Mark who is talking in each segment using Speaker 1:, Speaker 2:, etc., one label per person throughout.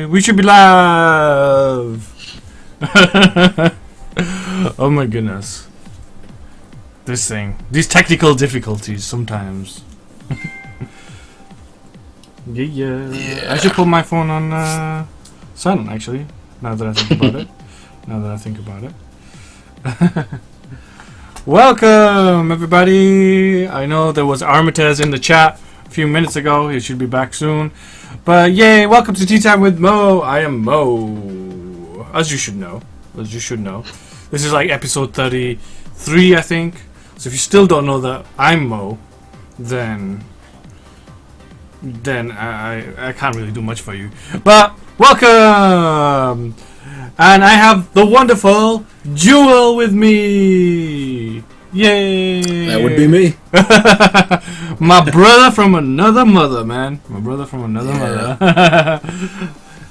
Speaker 1: We should be live. Oh my goodness. This thing. These technical difficulties sometimes. Yeah. I should put my phone on silent actually. Now that I think about it. Welcome everybody. I know there was Armitage in the chat a few minutes ago. He should be back soon. But yay, welcome to Tea Time with Mo. I am Mo. As you should know. This is like episode 33, I think. So if you still don't know that I'm Mo, then I can't really do much for you. But welcome! And I have the wonderful Jewel with me. Yay!
Speaker 2: That would be me.
Speaker 1: My brother from another mother, man. My brother from another mother.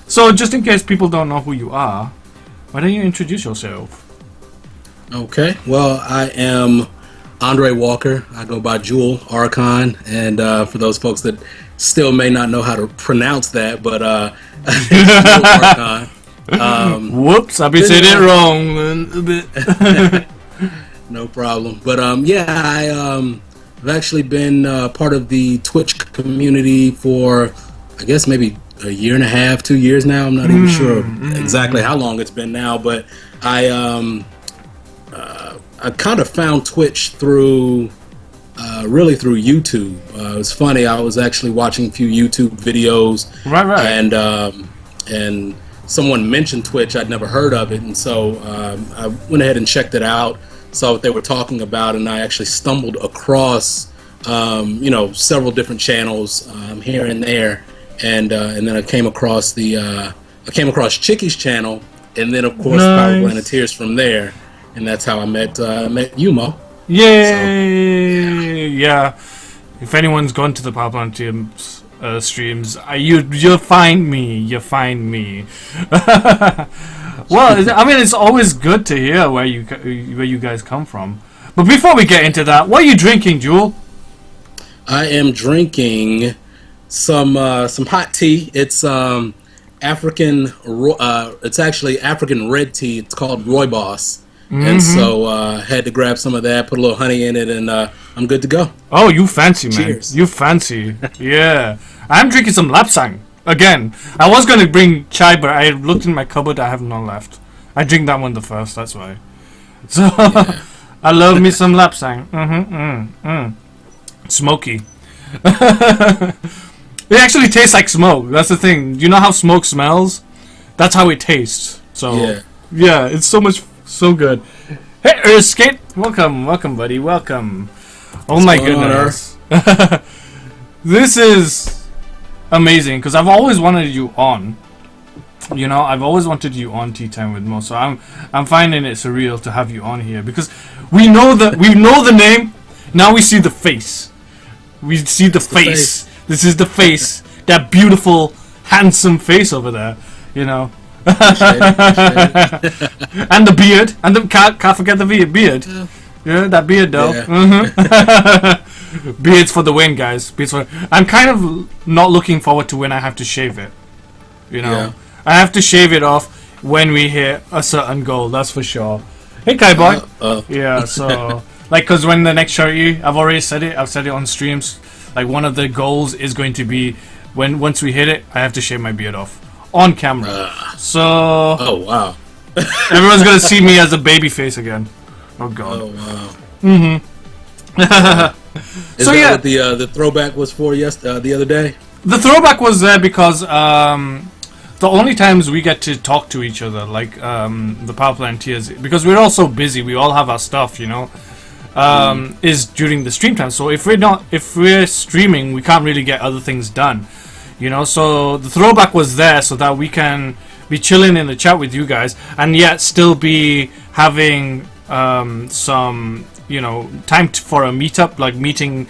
Speaker 1: So just in case people don't know who you are, why don't you introduce yourself?
Speaker 2: Okay. Well, I am Andre Walker. I go by Jewelarchon, and for those folks that still may not know how to pronounce that, but Jewelarchon.
Speaker 1: Whoops, I've been saying it wrong a bit.
Speaker 2: No problem. But I've actually been part of the Twitch community for, I guess, maybe a year and a half, 2 years now. I'm not even sure exactly how long it's been now, but I kind of found Twitch through through YouTube. It's funny. I was actually watching a few YouTube videos, right, and someone mentioned Twitch. I'd never heard of it, and so I went ahead and checked it out, saw what they were talking about, and I actually stumbled across several different channels here and there, and then I came across Chicky's channel, and then of course Power Planeteers from there, and that's how I met you, Mo.
Speaker 1: Yay! Yeah. If anyone's gone to the Power Planeteers streams, you'll find me. You find me. Well, I mean, it's always good to hear where you guys come from. But before we get into that, what are you drinking, Jewel?
Speaker 2: I am drinking some hot tea. It's African. It's actually African red tea. It's called Rooibos. And so had to grab some of that, put a little honey in it, and I'm good to go.
Speaker 1: Oh, you fancy, man.
Speaker 2: Cheers.
Speaker 1: You fancy. Yeah. I'm drinking some lapsang. Again, I was going to bring chai, but I looked in my cupboard, I have none left. I drink that one the first, that's why. So, yeah. I love me some lapsang. Smoky. It actually tastes like smoke. That's the thing. You know how smoke smells? That's how it tastes. So, yeah it's so good. Hey, Erskate! Welcome, buddy. Welcome. Oh my goodness. This is amazing because I've always wanted you on. You know, I've always wanted you on Tea Time with Mo. So I'm finding it surreal to have you on here because we know the name. Now we see the face. We see the face. This is the face. That beautiful, handsome face over there. You know. And the beard, and can't forget the beard. Yeah, that beard though. Yeah. Beards for the win, guys. I'm kind of not looking forward to when I have to shave it. You know, I have to shave it off when we hit a certain goal. That's for sure. Hey, Kai boy. Yeah, so cause when the next charity, I've already said it. I've said it on streams. Like one of the goals is going to be once we hit it, I have to shave my beard off. On camera. So
Speaker 2: oh wow.
Speaker 1: Everyone's gonna see me as a baby face again. Oh god.
Speaker 2: Oh wow.
Speaker 1: Is
Speaker 2: so that what the throwback was for the other day?
Speaker 1: The throwback was there because the only times we get to talk to each other, like the Power Planeteers, because we're all so busy, we all have our stuff, you know, is during the stream time. So if we're streaming, we can't really get other things done. You know, so the throwback was there so that we can be chilling in the chat with you guys and yet still be having some, time for a meetup, like meeting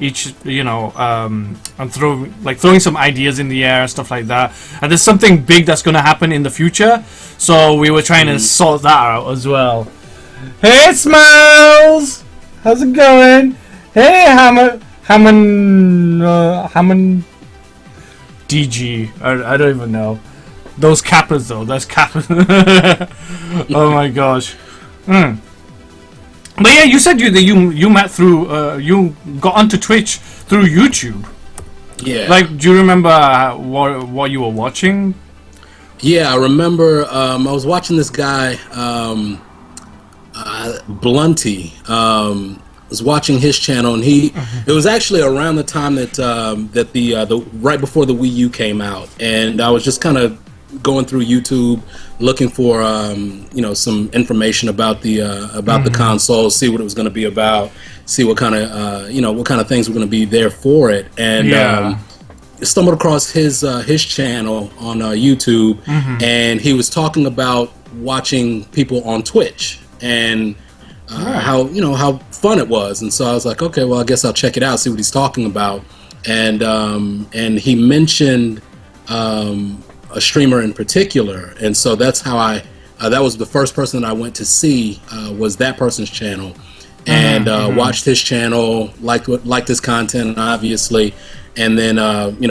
Speaker 1: each, and throwing some ideas in the air and stuff like that. And there's something big that's going to happen in the future, so we were trying to sort that out as well. Hey, Smiles! How's it going? Hey, Hammond DG. I don't even know. Those cappers though, that's cappers. Oh my gosh. But yeah, you said you met through you got onto Twitch through YouTube.
Speaker 2: Yeah.
Speaker 1: Like, do you remember what you were watching?
Speaker 2: Yeah, I remember. I was watching this guy, Blunty. Was watching his channel, and it was actually around the time that the right before the Wii U came out, and I was just kind of going through YouTube looking for some information about the console, see what it was going to be about, see what kind of things were going to be there for it, and stumbled across his channel on YouTube, and he was talking about watching people on Twitch and how fun it was, and so I was like, okay, well, I guess I'll check it out, see what he's talking about, and he mentioned a streamer in particular, and so that's how that was the first person that I went to see, was that person's channel, and watched his channel, liked his content, obviously, and then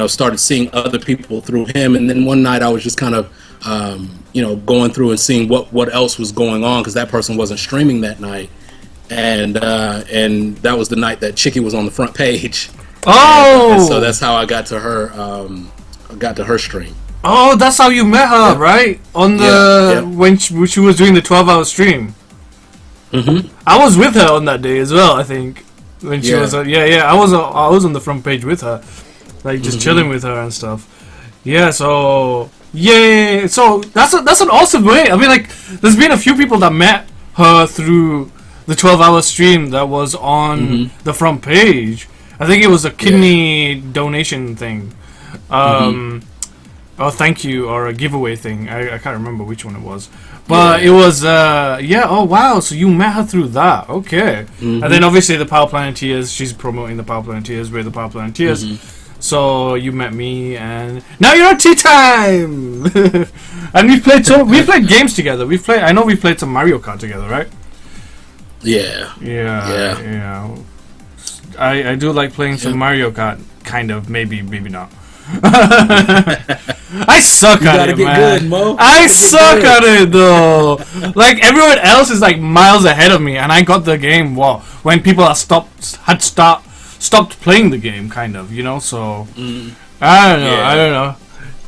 Speaker 2: started seeing other people through him, and then one night I was just kind of going through and seeing what else was going on, because that person wasn't streaming that night, and that was the night that Chicky was on the front page. And so that's how I got to her stream.
Speaker 1: Oh, that's how you met her, right? On the when she was doing the 12-hour stream. I was with her on that day as well, I think. When she was I was on the front page with her, like just chilling with her and stuff. Yeah, so so that's an awesome way. I mean, like, there's been a few people that met her through the 12-hour stream that was on the front page. I think it was a kidney donation thing. Oh, thank you, or a giveaway thing. I can't remember which one it was. But it was, oh wow, so you met her through that. Okay. And then obviously the Power Planeteers, she's promoting the Power Planeteers, we're the Power Planeteers. So you met me, and now you're on Tea Time! And we played games together. I know we played some Mario Kart together, right? Yeah. I do like playing some Mario Kart, kind of, maybe not. I suck at it, man. Good, Mo. I suck at it though. Like, everyone else is like miles ahead of me, and I got the game when people had stopped playing the game, kind of, So I don't know.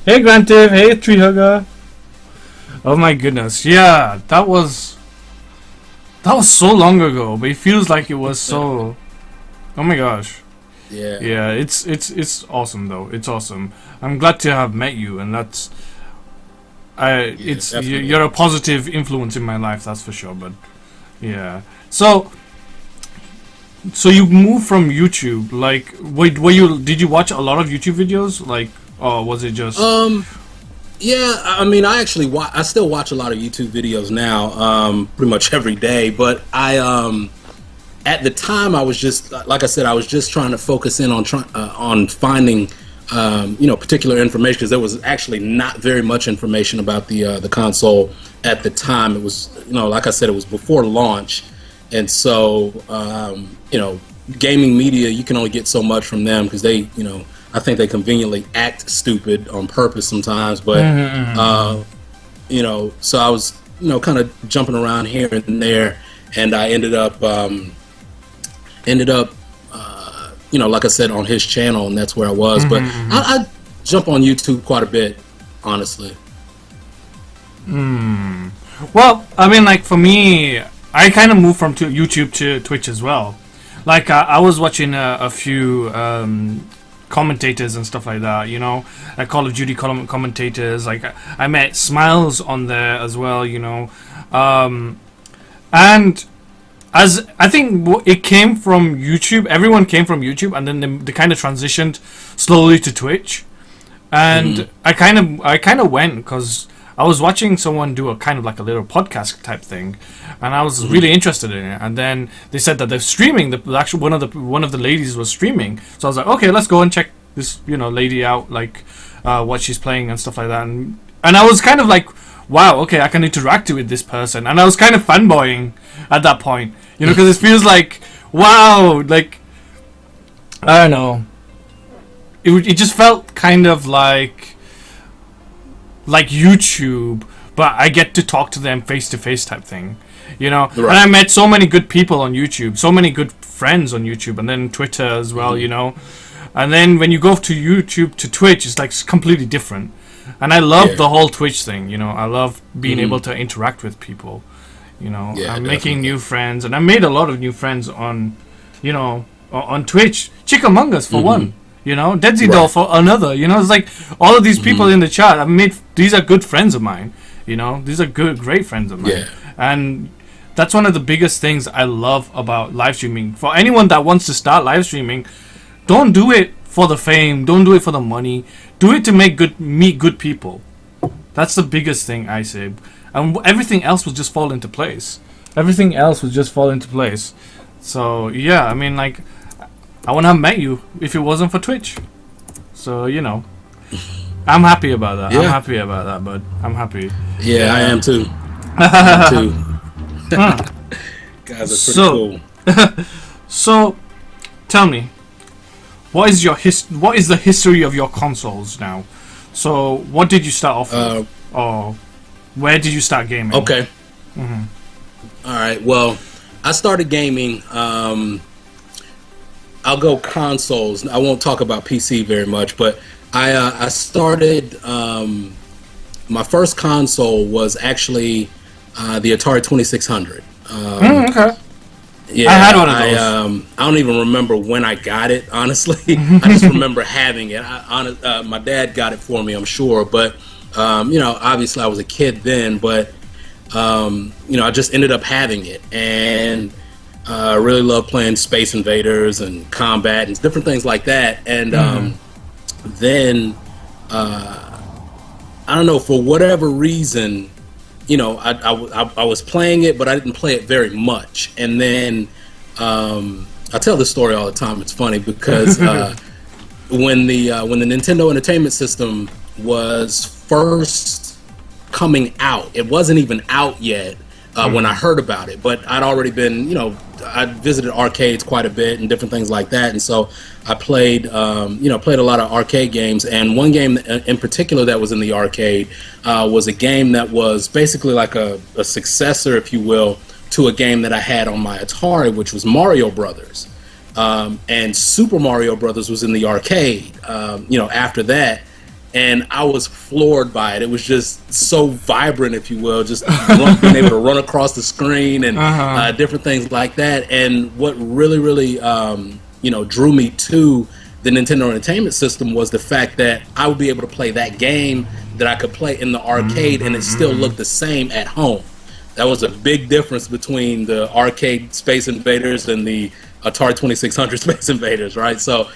Speaker 1: Hey, Grantive. Hey, Tree Hugger. Oh my goodness. Yeah, that was so long ago, but it feels like it was so. Oh my gosh. Yeah, it's awesome though. It's awesome. I'm glad to have met you, and you're a positive influence in my life, that's for sure. But yeah, so you moved from YouTube. Like, did you watch a lot of YouTube videos? Like, or was it just?
Speaker 2: Yeah, I mean, I still watch a lot of YouTube videos now, pretty much every day. But at the time, I was just, like I said, I was just trying to focus in on finding, particular information, because there was actually not very much information about the console at the time. It was, like I said, it was before launch, and so, gaming media, you can only get so much from them, because they, I think they conveniently act stupid on purpose sometimes. But, so I was, kind of jumping around here and there, and I ended up, like I said, on his channel, and that's where I was. But I jump on YouTube quite a bit, honestly.
Speaker 1: Well, I mean, like, for me, I kind of moved from YouTube to Twitch as well. Like, I was watching a few commentators and stuff like that, like Call of Duty commentators. Like, I met Smiles on there as well, and as I think it came from YouTube, everyone came from YouTube, and then they kind of transitioned slowly to Twitch. And I kind of went because I was watching someone do a kind of like a little podcast type thing, and I was really interested in it. And then they said that they're streaming. The actual one of the ladies was streaming, so I was like, okay, let's go and check this lady out, like what she's playing and stuff like that. And I was kind of like, wow, okay, I can interact with this person, and I was kind of fanboying at that point, because it feels like, wow, like, I don't know, it just felt kind of like like YouTube, but I get to talk to them face to face type thing, you know.
Speaker 2: Right.
Speaker 1: And I met so many good people on YouTube, so many good friends on YouTube, and then Twitter as well, you know. And then when you go to YouTube to Twitch, it's like completely different. And I love the whole Twitch thing, you know. I love being able to interact with people, you know. I'm making new friends, and I made a lot of new friends on, you know, on Twitch. Chickamungus for one, you know. Deadsy Doll for another, you know. It's like all of these people in the chat. These are good friends of mine, you know. These are great friends of mine.
Speaker 2: Yeah.
Speaker 1: And that's one of the biggest things I love about live streaming. For anyone that wants to start live streaming, don't do it for the fame. Don't do it for the money. Do it to meet good people. That's the biggest thing I say. And everything else will just fall into place. Everything else will just fall into place. So, yeah, I mean, like, I wouldn't have met you if it wasn't for Twitch. So, you know, I'm happy about that.
Speaker 2: Yeah.
Speaker 1: I'm happy about that, bud. I'm happy.
Speaker 2: Yeah, I am too. I am too. Guys are pretty cool.
Speaker 1: So, tell me, what is the history of your consoles now? So, what did you start off with? Or where did you start gaming?
Speaker 2: Okay. All right. Well, I started gaming. I'll go consoles. I won't talk about PC very much, but I started. My first console was actually the Atari 2600.
Speaker 1: Okay.
Speaker 2: Yeah,
Speaker 1: I had one of those.
Speaker 2: I don't even remember when I got it, honestly. I just remember having it. My dad got it for me, I'm sure. But, you know, obviously I was a kid then. But, you know, I just ended up having it. And I really loved playing Space Invaders and Combat and different things like that. And then, I don't know, for whatever reason, you know, I was playing it, but I didn't play it very much. And then I tell this story all the time. It's funny because when the Nintendo Entertainment System was first coming out, it wasn't even out yet when I heard about it. But I'd already been, you know, I'd visited arcades quite a bit and different things like that. And so I played, you know, played a lot of arcade games. And one game in particular that was in the arcade was a game that was basically like a successor, if you will, to a game that I had on my Atari, which was Mario Brothers. And Super Mario Brothers was in the arcade, you know, after that. And I was floored by it. It was just so vibrant, if you will, just being able to run across the screen and different things like that. And what really, really, you know, drew me to the Nintendo Entertainment System was the fact that I would be able to play that game that I could play in the arcade and it still looked the same at home. That was a big difference between the arcade Space Invaders and the Atari 2600 Space Invaders, right? So,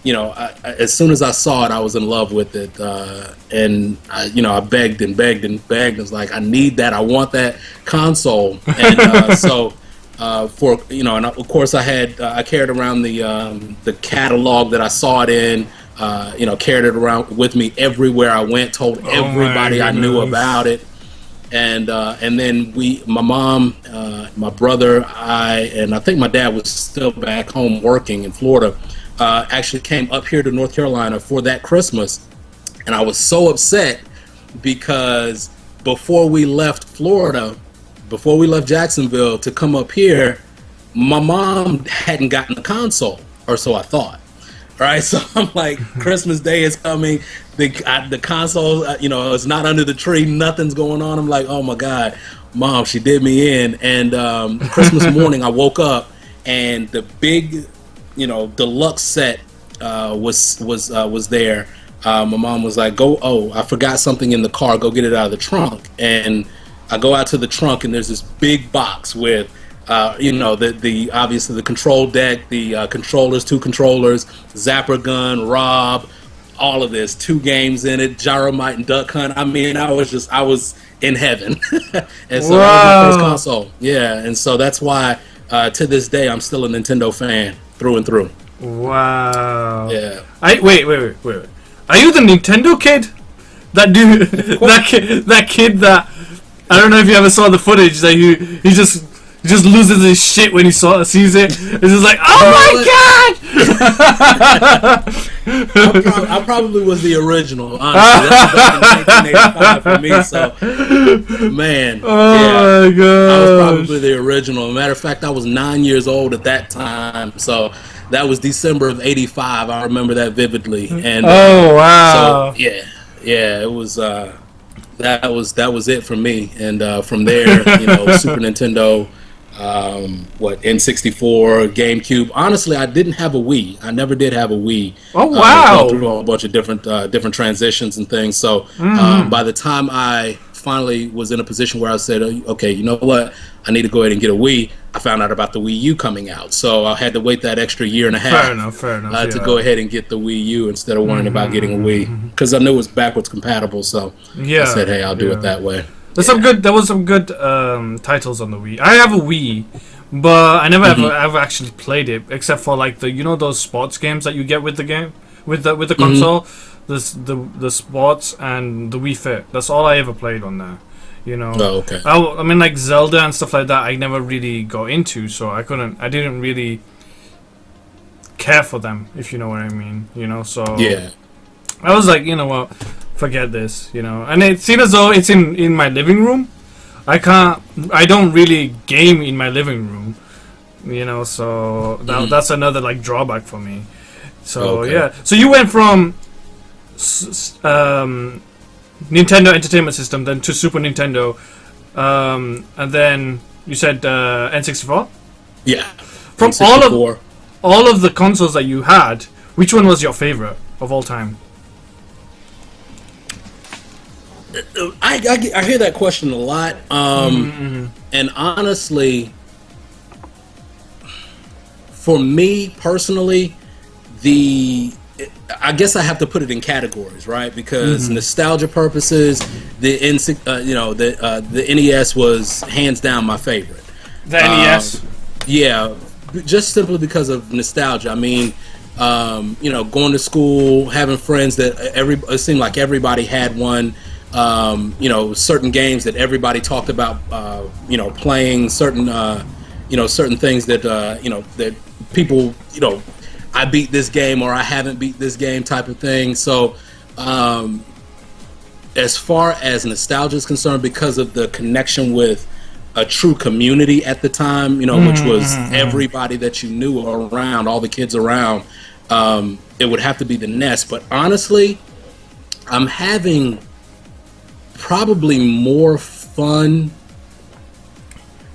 Speaker 2: you know, as soon as I saw it, I was in love with it, and you know, I begged and begged and begged. I was like, I need that, I want that console, and so for, you know, and of course I had I carried around the catalog that I saw it in, you know, carried it around with me everywhere I went, told everybody I knew about it. And then my mom, my brother, and I think my dad was still back home working in Florida, actually came up here to North Carolina for that Christmas. And I was so upset because before we left Florida, before we left Jacksonville to come up here, my mom hadn't gotten a console, or so I thought. Right, so I'm like, Christmas Day is coming. The console, you know, it's not under the tree. Nothing's going on. I'm like, oh my God, Mom, she did me in. And Christmas morning, I woke up and the big, you know, deluxe set was there. My mom was like, I forgot something in the car. Go get it out of the trunk. And I go out to the trunk and there's this big box with, you know, the obviously the control deck, the controllers, 2 controllers, Zapper gun, Rob, all of this, 2 games in it, Gyromite and Duck Hunt. I mean, I was in heaven. And so that was my first console. Yeah, and so that's why to this day I'm still a Nintendo fan through and through.
Speaker 1: Wow.
Speaker 2: Yeah.
Speaker 1: Wait. Are you the Nintendo kid? That dude, that kid that I don't know if you ever saw the footage that he just loses his shit when he sees it. It's just like, oh my God!
Speaker 2: I probably was the original. Honestly, that was back in 1985 for me. So, man,
Speaker 1: oh my god,
Speaker 2: I was probably the original. Matter of fact, I was 9 years old at that time. So that was December of '85. I remember that vividly. And
Speaker 1: oh wow,
Speaker 2: so yeah, it was. That was it for me. And from there, Super Nintendo. N64, GameCube. Honestly, I didn't have a Wii. I never did have a Wii.
Speaker 1: Oh wow!
Speaker 2: Through a bunch of different transitions and things. So by the time I finally was in a position where I said, okay, you know what, I need to go ahead and get a Wii, I found out about the Wii U coming out. So I had to wait that extra year and a half.
Speaker 1: Fair enough.
Speaker 2: To go ahead and get the Wii U instead of worrying about getting a Wii, because I knew it was backwards compatible. So I said, hey, I'll do it that way.
Speaker 1: There was some good titles on the Wii. I have a Wii, but I never ever actually played it, except for like those sports games that you get with the game, with the console, the sports and the Wii Fit. That's all I ever played on there.
Speaker 2: Oh, okay.
Speaker 1: I mean, like Zelda and stuff like that, I never really got into, so I didn't really care for them, if you know what I mean. So
Speaker 2: yeah,
Speaker 1: I was like, you know what, forget this, and it seemed as though it's in my living room. I don't really game in my living room, so that's another like drawback for me. So yeah, so you went from Nintendo Entertainment System then to Super Nintendo, and then you said N64.
Speaker 2: Yeah,
Speaker 1: from
Speaker 2: N64.
Speaker 1: all of the consoles that you had, which one was your favorite of all time?
Speaker 2: I hear that question a lot, and honestly, for me personally, I guess I have to put it in categories, right? Because nostalgia purposes, the NES was hands down my favorite.
Speaker 1: The NES,
Speaker 2: yeah, just simply because of nostalgia. I mean, going to school, having friends that it seemed like everybody had one. Certain games that everybody talked about, playing certain, certain things that, that people, I beat this game or I haven't beat this game type of thing. So, as far as nostalgia is concerned, because of the connection with a true community at the time, which was everybody that you knew around, all the kids around, it would have to be the NES. But honestly, I'm having probably more fun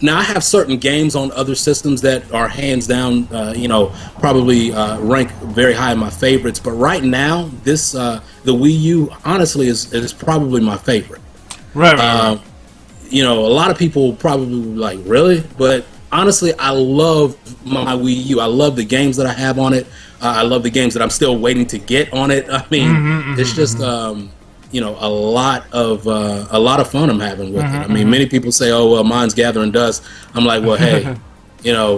Speaker 2: now. I have certain games on other systems that are hands down, probably rank very high in my favorites. But right now, the Wii U honestly is probably my favorite.
Speaker 1: Right.
Speaker 2: A lot of people probably like, really, but honestly, I love my Wii U. I love the games that I have on it. I love the games that I'm still waiting to get on it. I mean, it's just. A lot of fun I'm having with it. I mean, many people say, "Oh, well, mine's gathering dust." I'm like, "Well, hey,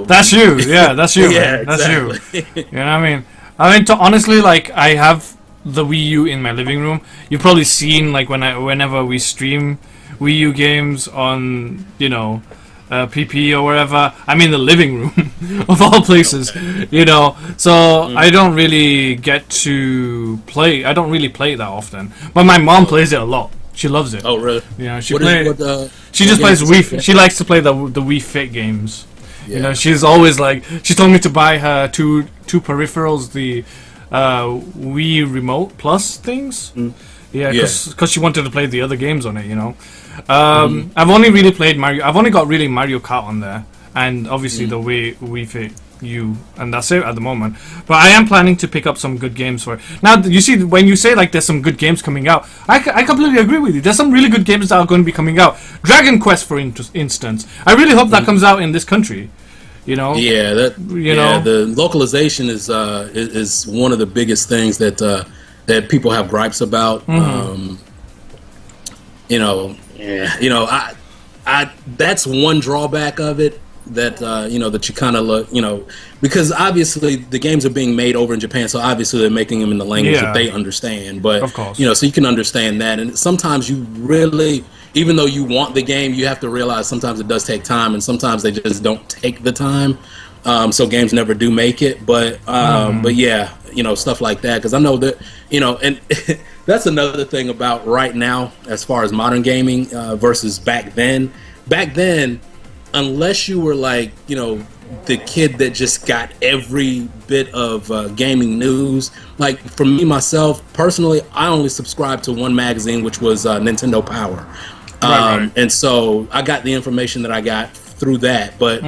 Speaker 1: that's you. Yeah, that's you.
Speaker 2: Yeah,
Speaker 1: that's
Speaker 2: exactly.
Speaker 1: you. You know what I mean? Honestly, like I have the Wii U in my living room. You've probably seen like whenever we stream Wii U games on PP or wherever. I'm in the living room of all places, So I don't really get to play. I don't really play that often. But my mom plays it a lot. She loves it.
Speaker 2: Oh, really?
Speaker 1: Yeah, she just plays Wii. She likes to play the Wii Fit games. Yeah. She's always like. She told me to buy her two peripherals, the Wii Remote Plus things. Yeah, because she wanted to play the other games on it. I've only really played Mario. I've only got really Mario Kart on there, and obviously the Wii Fit U, and that's it at the moment. But I am planning to pick up some good games for it. Now, you see, when you say like there's some good games coming out, I completely agree with you. There's some really good games that are going to be coming out. Dragon Quest, for instance, I really hope that comes out in this country.
Speaker 2: Yeah, the localization is one of the biggest things that people have gripes about. I that's one drawback of it that that you kind of look, because obviously the games are being made over in Japan, so obviously they're making them in the language that they understand. But
Speaker 1: of course,
Speaker 2: so you can understand that, and sometimes you really, even though you want the game, you have to realize sometimes it does take time, and sometimes they just don't take the time. So games never do make it, but yeah, stuff like that, because I know that, and that's another thing about right now as far as modern gaming versus back then. Back then, unless you were like, the kid that just got every bit of gaming news, like for me, myself, personally, I only subscribed to one magazine, which was Nintendo Power. Right. And so I got the information that I got through that. But,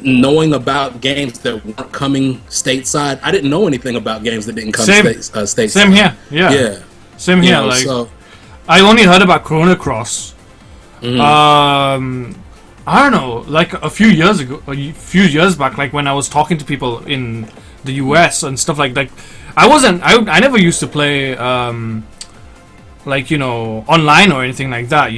Speaker 2: knowing about games that weren't coming stateside, I didn't know anything about games that didn't come stateside.
Speaker 1: Same here, yeah. Same here. I only heard about Chrono Cross. I don't know, like a few years back, like when I was talking to people in the US and stuff like that. I never used to play online or anything like that,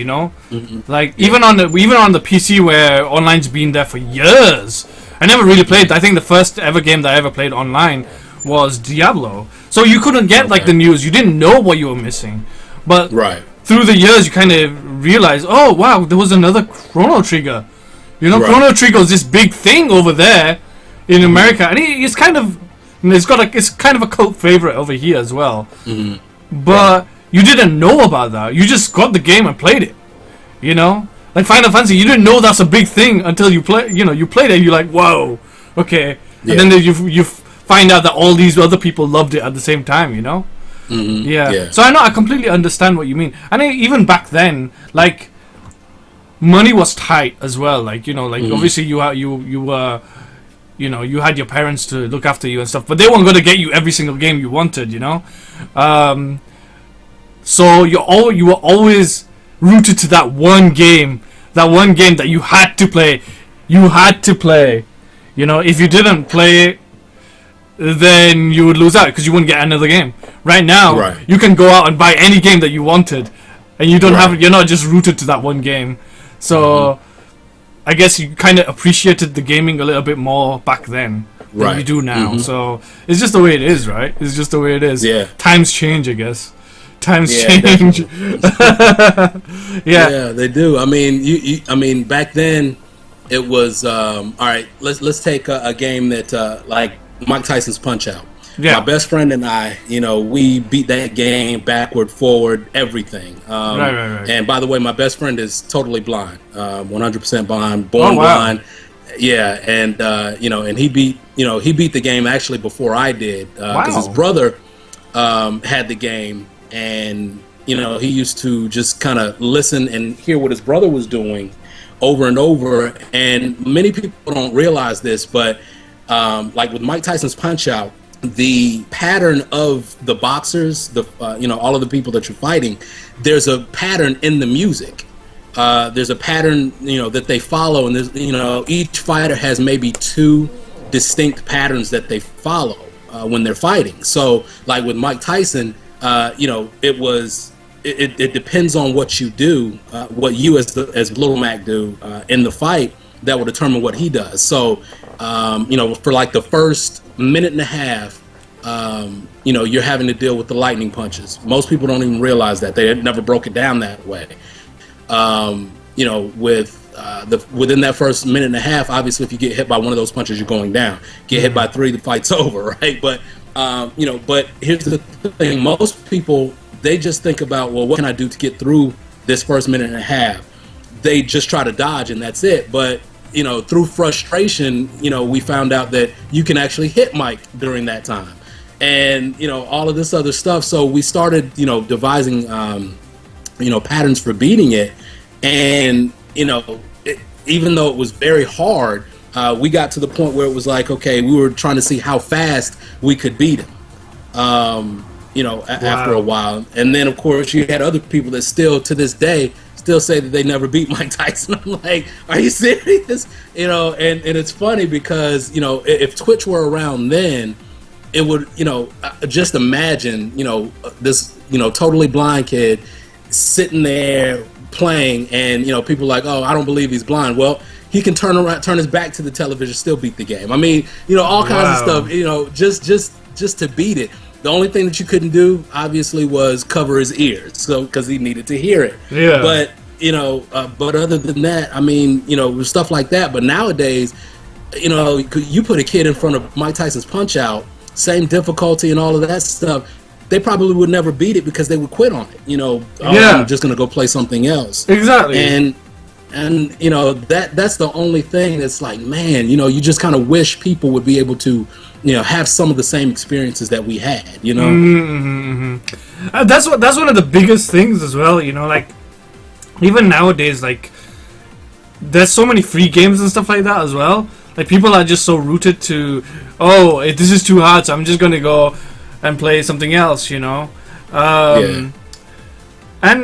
Speaker 1: like even on the PC where online's been there for years. I never really played. I think the first ever game that I ever played online was Diablo. So you couldn't get like the news. You didn't know what you were missing. But through the years, you kind of realize, oh wow, there was another Chrono Trigger. Chrono Trigger is this big thing over there in America, and it's kind of a cult favorite over here as well. But you didn't know about that. You just got the game and played it. Like Final Fantasy, you didn't know that's a big thing until you play. You played it. You're like, whoa, okay. And then you find out that all these other people loved it at the same time. So I completely understand what you mean. And even back then, like, money was tight as well. Like, obviously you had your parents to look after you and stuff, but they weren't going to get you every single game you wanted. So you were always rooted to that one game that you had to play. If you didn't play it, then you would lose out because you wouldn't get another game. Right now, you can go out and buy any game that you wanted, and you don't you're not just rooted to that one game. So I guess you kind of appreciated the gaming a little bit more back then than you do now. So it's just the way it is, right? It's just the way it is.
Speaker 2: Yeah.
Speaker 1: Times change, I guess. Times change.
Speaker 2: Yeah, they do. I mean, back then it was all right. Let's take a game that like Mike Tyson's Punch-Out. Yeah. My best friend and I, we beat that game backward, forward, everything. Right. And by the way, my best friend is totally blind, 100% blind, born blind. Yeah, and and he beat the game actually before I did, because his brother had the game, and he used to just kind of listen and hear what his brother was doing over and over. And many people don't realize this, but like with Mike Tyson's Punch-Out, the pattern of the boxers, all of the people that you're fighting, there's a pattern in the music. There's a pattern, that they follow, and there's, each fighter has maybe 2 distinct patterns that they follow when they're fighting. So, like with Mike Tyson, it depends on what you do, what you as Little Mac do in the fight, that will determine what he does. So, for like the first minute and a half, you're having to deal with the lightning punches. Most people don't even realize that. They never broke it down that way. Within that first minute and a half, obviously, if you get hit by one of those punches, you're going down. Get hit by 3, the fight's over, right? But, but here's the thing. Most people, they just think about, well, what can I do to get through this first minute and a half? They just try to dodge, and that's it. But through frustration, we found out that you can actually hit Mike during that time, and all of this other stuff. So we started, devising, patterns for beating it, and even though it was very hard, we got to the point where it was like, okay, we were trying to see how fast we could beat him. After a while, and then of course you had other people that still to this day still say that they never beat Mike Tyson. I'm like, are you serious? And it's funny because, if Twitch were around then, it would, just imagine, this, totally blind kid sitting there playing, and, people are like, oh, I don't believe he's blind. Well, he can turn his back to the television, still beat the game. I mean, all kinds of stuff, just to beat it. The only thing that you couldn't do, obviously, was cover his ears, so because he needed to hear it. Yeah. But but other than that, I mean, stuff like that. But nowadays, you put a kid in front of Mike Tyson's Punch-Out, same difficulty and all of that stuff, they probably would never beat it because they would quit on it. You know, I'm just going to go play something else.
Speaker 1: Exactly.
Speaker 2: And you know, that's the only thing that's like, man, you know, you just kind of wish people would be able to, you know, have some of the same experiences that we had, you know.
Speaker 1: That's one of the biggest things as well, you know, like even nowadays, like there's so many free games and stuff like that as well. Like people are just so rooted to, this is too hard, so I'm just gonna go and play something else, you know. And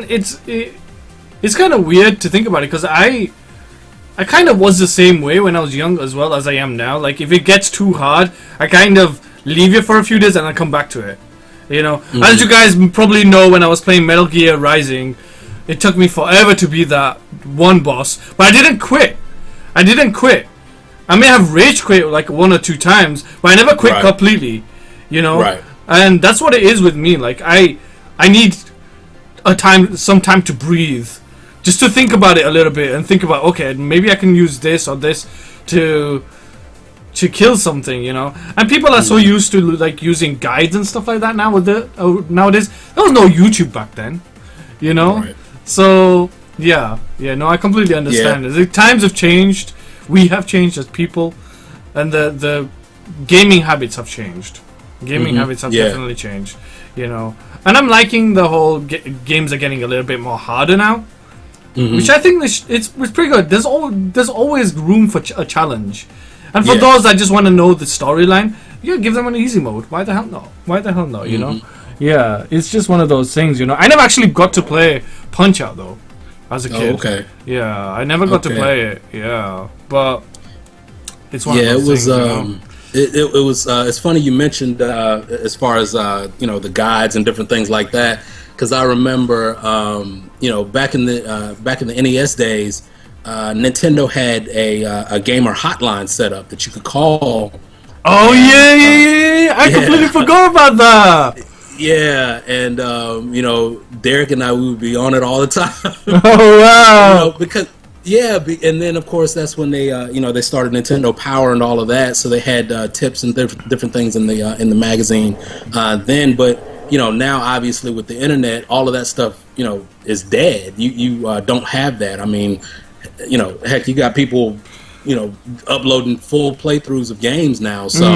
Speaker 1: it's kind of weird to think about it, because I kind of was the same way when I was young as well as I am now. Like if it gets too hard, I kind of leave it for a few days and I come back to it, you know. As you guys probably know, when I was playing Metal Gear Rising, it took me forever to beat that one boss, but I didn't quit. I may have rage quit like 1 or 2 times, but I never quit completely, you know. And that's what it is with me. Like I need some time to breathe, just to think about it a little bit and think about, okay, maybe I can use this or this to kill something, you know. And people are so used to like using guides and stuff like that nowadays. There was no YouTube back then, you know. So no, I completely understand it. The times have changed, we have changed as people, and the gaming habits have changed. Habits have definitely changed, you know. And I'm liking the whole games are getting a little bit more harder now, which I think it's pretty good. There's always room for a challenge, and for those that just want to know the storyline, give them an easy mode. Why the hell no? You know, it's just one of those things. You know, I never actually got to play Punch Out though, as a kid. Yeah, I never got to play it. Yeah, but it's one of those things. You know?
Speaker 2: It was. It's funny you mentioned as far as you know, the guides and different things like that, because I remember you know, back in the NES days, Nintendo had a gamer hotline set up that you could call.
Speaker 1: Oh yeah! I completely forgot about that.
Speaker 2: Yeah, and you know, Derek and I, we would be on it all the time.
Speaker 1: Oh wow!
Speaker 2: You know, because. And then of course that's when they you know, they started Nintendo Power and all of that, so they had tips and different things in the magazine then. But you know, now obviously with the internet, all of that stuff, you know, is dead. You don't have that. I mean, you know, heck, you got people, you know, uploading full playthroughs of games now, so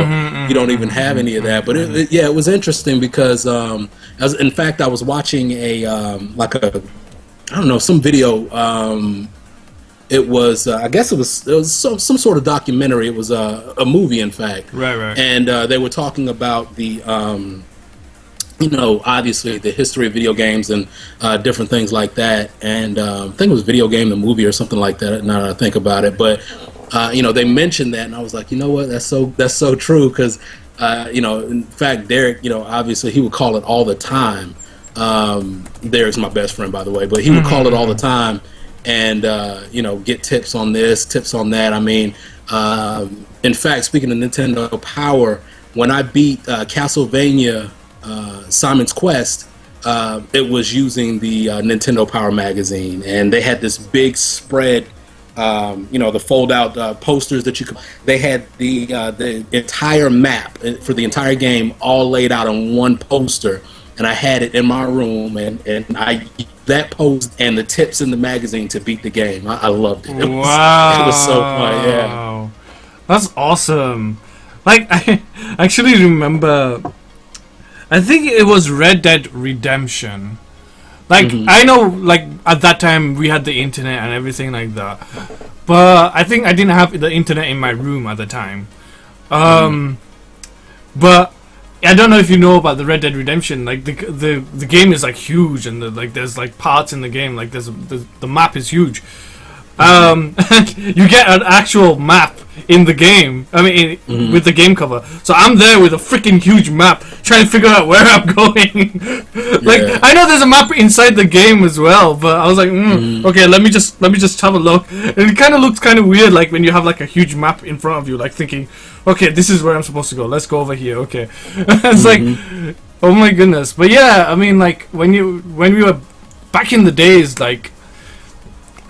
Speaker 2: you don't even have any of that. But it was interesting because in fact I was watching some video. It was, I guess it was some sort of documentary. It was a movie, in fact.
Speaker 1: Right.
Speaker 2: And they were talking about the, you know, obviously the history of video games and different things like that. And I think it was Video Game the Movie or something like that, now that I think about it. But, you know, they mentioned that, and I was like, you know what, that's so true, because, you know, in fact, Derek, you know, obviously he would call it all the time. Derek's my best friend, by the way, but he would call it all the time. And you know, get tips on this, tips on that. I mean, in fact, speaking of Nintendo Power, when I beat Castlevania Simon's Quest, it was using the Nintendo Power magazine, and they had this big spread, you know, the fold-out posters that you could. They had the entire map for the entire game all laid out on one poster, and I had it in my room, and I. That post and the tips in the magazine to beat the game. I loved it. It was so fun. Yeah,
Speaker 1: that's awesome. Like I actually remember, I think it was Red Dead Redemption. Like I know, like at that time we had the internet and everything like that, but I think I didn't have the internet in my room at the time. But I don't know if you know about the Red Dead Redemption. Like the game is like huge, and there's like parts in the game. Like the map is huge. And you get an actual map in the game. I mean, with the game cover. So I'm there with a freaking huge map, trying to figure out where I'm going. Like I know there's a map inside the game as well, but I was like, okay, let me just have a look. And it kind of looks kind of weird, like when you have like a huge map in front of you, like thinking, okay, this is where I'm supposed to go. Let's go over here. Okay, it's like, oh my goodness. But yeah, I mean, like when we were back in the days, like.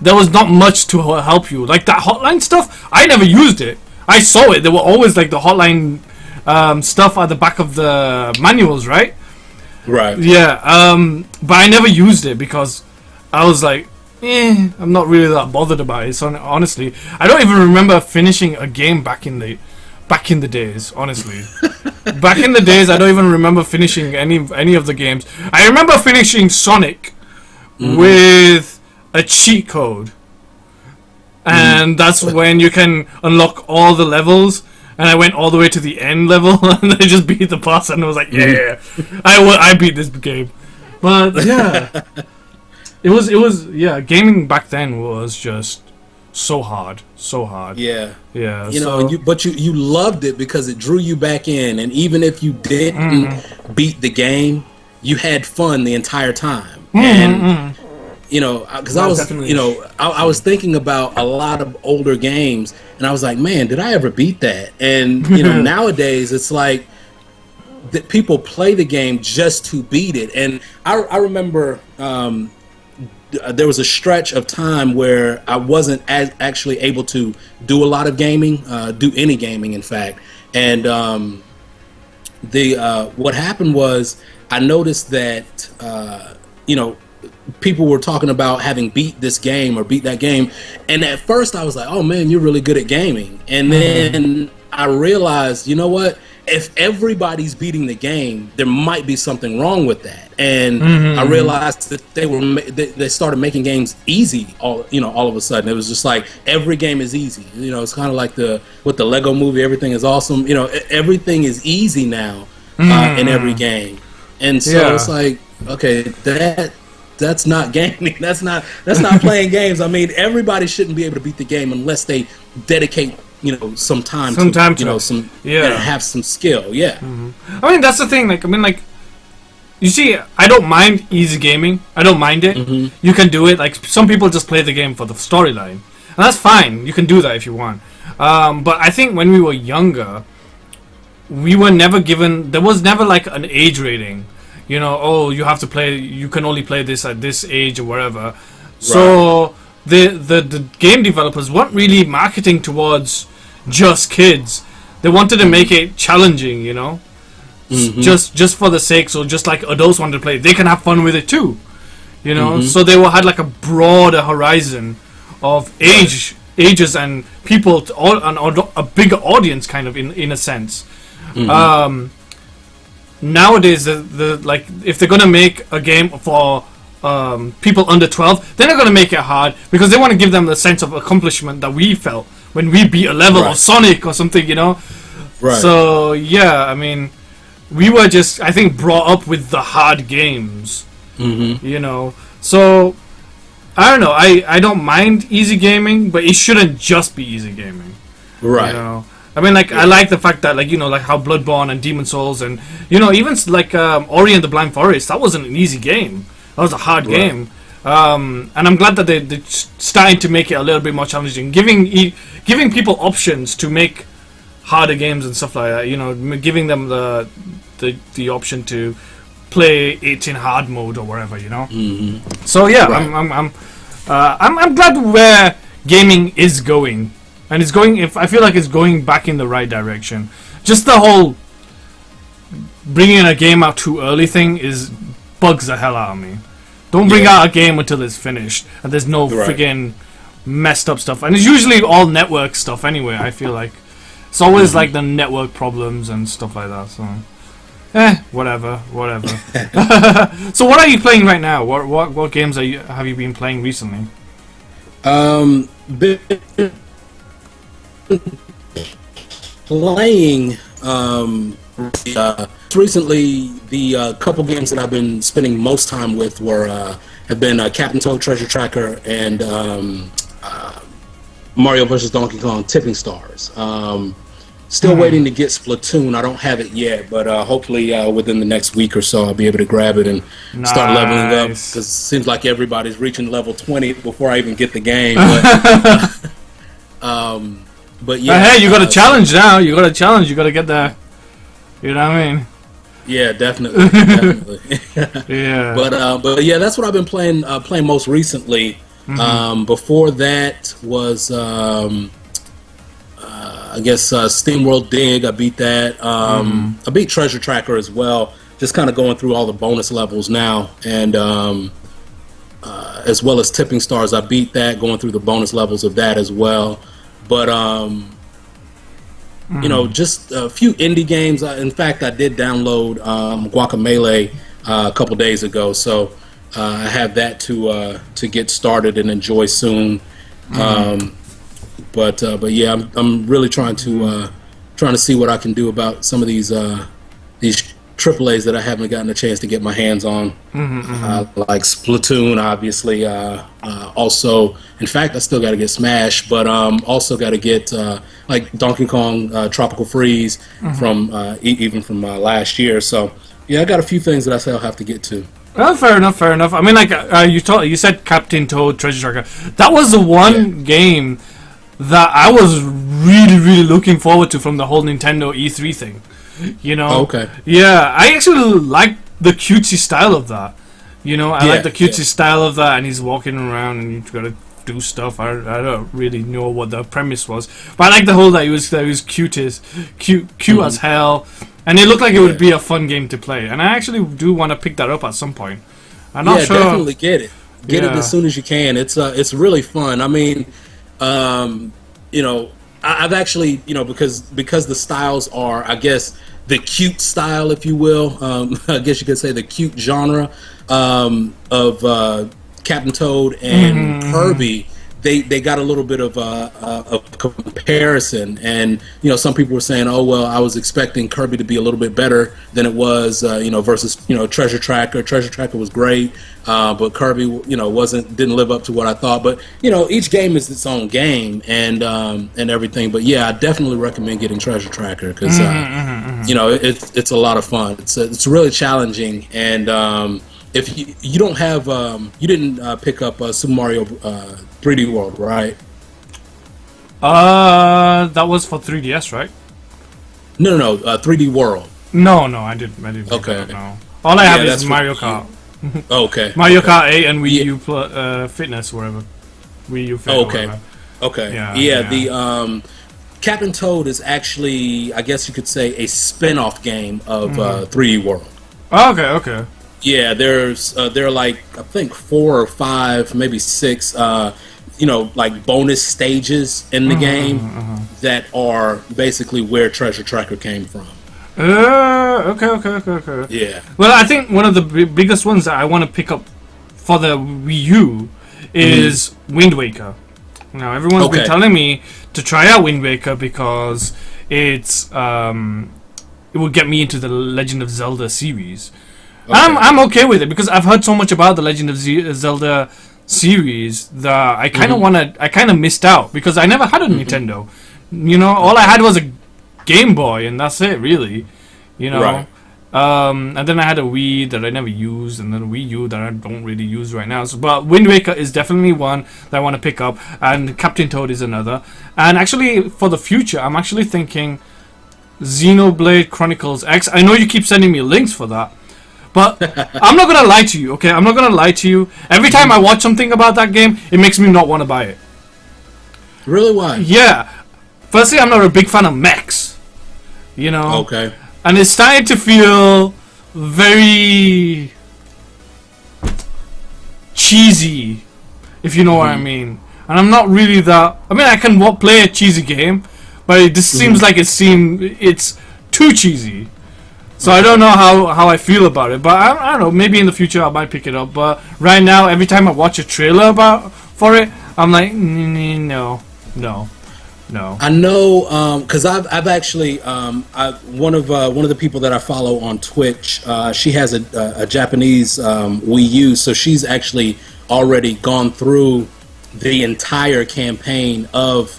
Speaker 1: There was not much to help you. Like that hotline stuff, I never used it. I saw it. There were always like the hotline stuff at the back of the manuals, right?
Speaker 2: Right.
Speaker 1: Yeah. But I never used it because I was like, I'm not really that bothered about it. So honestly, I don't even remember finishing a game back in the days. Honestly, back in the days, I don't even remember finishing any of the games. I remember finishing Sonic with a cheat code, and that's when you can unlock all the levels. And I went all the way to the end level, and I just beat the boss, and I was like, yeah, I beat this game. But yeah. It was gaming back then was just so hard.
Speaker 2: Yeah.
Speaker 1: Yeah.
Speaker 2: You know, you loved it because it drew you back in, and even if you didn't beat the game, you had fun the entire time. And you know, because I was thinking about a lot of older games, and I was like, man, did I ever beat that? And you know, nowadays it's like that people play the game just to beat it. And I remember there was a stretch of time where I wasn't actually able to do a lot of gaming, do any gaming, in fact. And what happened was I noticed that you know, people were talking about having beat this game or beat that game, and at first I was like, oh man, you're really good at gaming. And then I realized, you know what, if everybody's beating the game, there might be something wrong with that. And I realized that they started making games easy all of a sudden. It was just like every game is easy. You know, it's kind of like with the Lego movie, everything is awesome. You know, everything is easy now in every game. And so it's like, okay, that's not gaming. That's not playing games. I mean, everybody shouldn't be able to beat the game unless they dedicate, you know, some time to have some skill. Yeah.
Speaker 1: I mean, that's the thing. Like, I mean, like, you see, I don't mind easy gaming. I don't mind it. You can do it. Like, some people just play the game for the storyline, and that's fine. You can do that if you want. But I think when we were younger, we were never given. There was never like an age rating. You know, oh, you have to play. You can only play this at this age or whatever. Right. So the game developers weren't really marketing towards just kids. They wanted to make it challenging. You know, just for the sake. So just like adults wanted to play, they can have fun with it too. You know, so they had like a broader horizon of ages and people, a bigger audience, kind of in a sense. Nowadays, like, if they're gonna make a game for people under 12, they're not gonna make it hard because they want to give them the sense of accomplishment that we felt when we beat a level of Sonic or something, you know. Right. So yeah, I mean, we were just, I think, brought up with the hard games, you know. So I don't know. I don't mind easy gaming, but it shouldn't just be easy gaming, right? You know? I mean, like, I like the fact that, like, you know, like how Bloodborne and Demon Souls and, you know, even like Ori and the Blind Forest, that wasn't an easy game. That was a hard game. And I'm glad that they're starting to make it a little bit more challenging, giving people options to make harder games and stuff like that. You know, giving them the option to play it in hard mode or whatever. You know. So yeah, I'm glad where gaming is going. And it's going. I feel like it's going back in the right direction. Just the whole bringing a game out too early thing bugs the hell out of me. Don't bring out a game until it's finished, and there's no freaking messed up stuff. And it's usually all network stuff anyway. I feel like it's always like the network problems and stuff like that. So, whatever. So, what are you playing right now? What games have you been playing recently?
Speaker 2: Playing recently, the couple games that I've been spending most time with have been Captain Toad Treasure Tracker and Mario vs. Donkey Kong Tipping Stars. Still waiting to get Splatoon. I don't have it yet, but hopefully within the next week or so I'll be able to grab it and start leveling up, because it seems like everybody's reaching level 20 before I even get the game. But yeah,
Speaker 1: hey, you got a challenge now. You got a challenge. You got to get there. You know what I mean?
Speaker 2: Yeah, definitely.
Speaker 1: Yeah.
Speaker 2: But yeah, that's what I've been playing most recently. Before that was I guess SteamWorld Dig. I beat that. I beat Treasure Tracker as well. Just kind of going through all the bonus levels now, and as well as Tipping Stars. I beat that, going through the bonus levels of that as well. But you know, just a few indie games. In fact, I did download Guacamelee a couple days ago, so I have that to get started and enjoy soon. But yeah, I'm really trying to see what I can do about some of these AAAs that I haven't gotten a chance to get my hands on, like Splatoon, obviously. Also, in fact, I still got to get Smash, but also got to get like Donkey Kong Tropical Freeze from even from last year. So yeah, I got a few things that I still have to get to.
Speaker 1: Well, fair enough, fair enough. I mean, like you said, Captain Toad, Treasure Tracker. That was the one game that I was really, really looking forward to from the whole Nintendo E3 thing. You know?
Speaker 2: Oh, okay.
Speaker 1: Yeah, I actually like the cutesy style of that. You know, I like the cutesy style of that, and he's walking around and you gotta do stuff. I don't really know what the premise was, but I like the whole that he was cute as hell, and it looked like it would be a fun game to play. And I actually do want to pick that up at some point. I'm not sure.
Speaker 2: Definitely get it. Get it as soon as you can. It's really fun. I mean, you know, I've actually, you know, because the styles are, I guess, the cute style, if you will. I guess you could say the cute genre of Captain Toad and Kirby. They got a little bit of a comparison, and you know, some people were saying, "Oh well, I was expecting Kirby to be a little bit better than it was," you know, versus Treasure Tracker. Treasure Tracker was great, but Kirby, you know, didn't live up to what I thought. But you know, each game is its own game, and everything. But yeah, I definitely recommend getting Treasure Tracker because you know, it's a lot of fun. It's really challenging, and if you don't have you didn't pick up Super Mario 3D World, right?
Speaker 1: That was for 3DS, right?
Speaker 2: No, 3D World.
Speaker 1: No, I didn't.
Speaker 2: Okay.
Speaker 1: No. All I have is Mario Kart.
Speaker 2: Okay.
Speaker 1: Mario Kart 8 and Wii U Fitness, whatever. Wii U Fit.
Speaker 2: Okay.
Speaker 1: Yeah.
Speaker 2: The Captain Toad is actually, I guess you could say, a spin-off game of 3D World.
Speaker 1: Okay.
Speaker 2: Yeah, there are like, I think 4 or 5, maybe 6, you know, like bonus stages in the game that are basically where Treasure Tracker came from.
Speaker 1: Okay.
Speaker 2: Yeah.
Speaker 1: Well, I think one of the biggest ones that I want to pick up for the Wii U is Wind Waker. Now, everyone's been telling me to try out Wind Waker because it will get me into the Legend of Zelda series. Okay. I'm okay with it because I've heard so much about the Legend of Zelda series that I kind of I kind of missed out because I never had a Nintendo. You know, all I had was a Game Boy, and that's it, really. You know,
Speaker 2: right.
Speaker 1: And then I had a Wii that I never used, and then a Wii U that I don't really use right now. So, but Wind Waker is definitely one that I want to pick up, and Captain Toad is another. And actually, for the future, I'm actually thinking Xenoblade Chronicles X. I know you keep sending me links for that. But I'm not gonna lie to you, okay? I'm not gonna lie to you. Every time I watch something about that game, it makes me not want to buy it.
Speaker 2: Really? Why?
Speaker 1: Yeah. Firstly, I'm not a big fan of mechs. You know?
Speaker 2: Okay.
Speaker 1: And it's starting to feel very cheesy, if you know what I mean. And I'm not really that... I mean, I can play a cheesy game, but it just seems like it's too cheesy. So I don't know how I feel about it, but I don't know. Maybe in the future I might pick it up. But right now, every time I watch a trailer for it, I'm like, no.
Speaker 2: I know because I've actually one of the people that I follow on Twitch. She has a Japanese Wii U, so she's actually already gone through the entire campaign of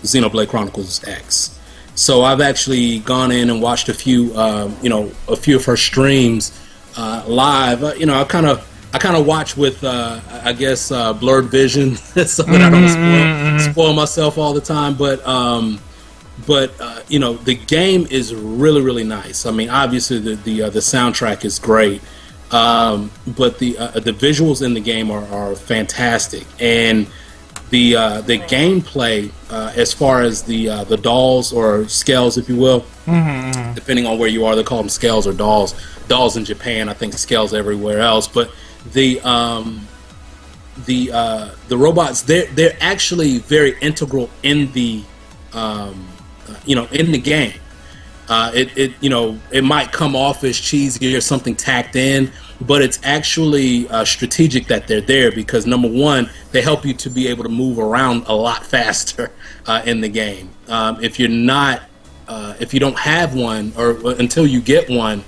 Speaker 2: Xenoblade Chronicles X. So I've actually gone in and watched a few of her streams live. You know, I kind of watch with, I guess, blurred vision, so that I don't spoil myself all the time. But you know, the game is really, really nice. I mean, obviously the soundtrack is great, but the visuals in the game are fantastic. And the gameplay as far as the dolls or scales, if you will, depending on where you are. They call them scales or dolls. Dolls in Japan, I think scales everywhere else. But the robots, they're actually very integral in the in the game. It might come off as cheesy or something tacked in, but it's actually strategic that they're there because, number one, they help you to be able to move around a lot faster in the game. If you don't have one, or until you get one,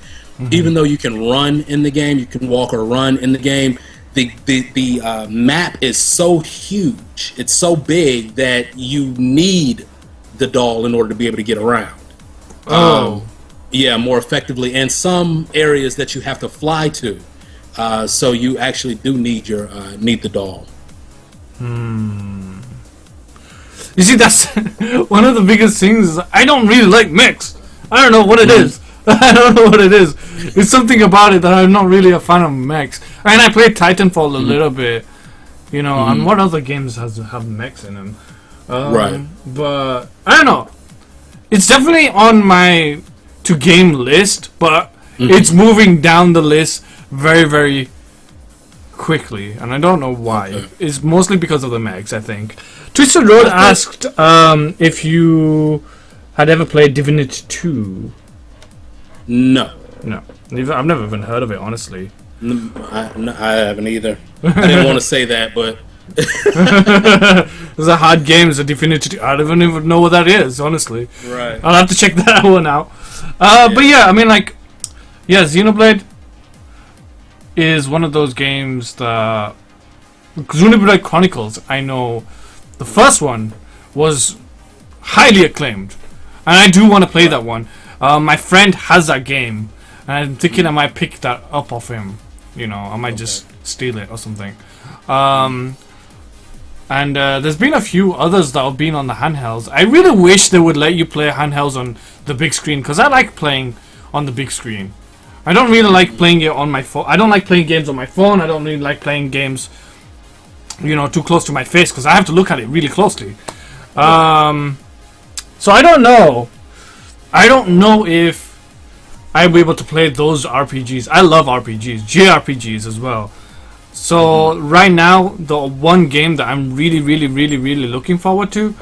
Speaker 2: even though you can run in the game, you can walk or run in the game, the map is so huge, it's so big that you need the doll in order to be able to get around. Yeah, more effectively, and some areas that you have to fly to, so you actually do need the doll.
Speaker 1: You see, that's one of the biggest things. I don't really like mechs. I don't know what it is. I don't know what it is. It's something about it that I'm not really a fan of mechs. And I played Titanfall a little bit, and what other games have mechs in them?
Speaker 2: Right.
Speaker 1: But I don't know. It's definitely on my to game list, but it's moving down the list very, very quickly, and I don't know why. Okay. It's mostly because of the mechs, I think. Twisted Road asked if you had ever played Divinity 2.
Speaker 2: No.
Speaker 1: I've never even heard of it, honestly.
Speaker 2: I haven't either. I didn't want to say that, but
Speaker 1: it's a hard game. It's a Divinity 2. I don't even know what that is, honestly.
Speaker 2: Right.
Speaker 1: I'll have to check that one out. But yeah, I mean, Xenoblade is one of those games that Xenoblade Chronicles, I know the first one was highly acclaimed, and I do want to play that one. My friend has that game, and I'm thinking I might pick that up off him. I might just steal it or something. And there's been a few others that have been on the handhelds. I really wish they would let you play handhelds on the big screen, because I like playing on the big screen. I don't really like playing it on my phone. I don't like playing games on my phone. I don't really like playing games, too close to my face, because I have to look at it really closely. So I don't know. I don't know if I'll be able to play those RPGs. I love RPGs, JRPGs as well. So right now, the one game that I'm really, really, really, really looking forward to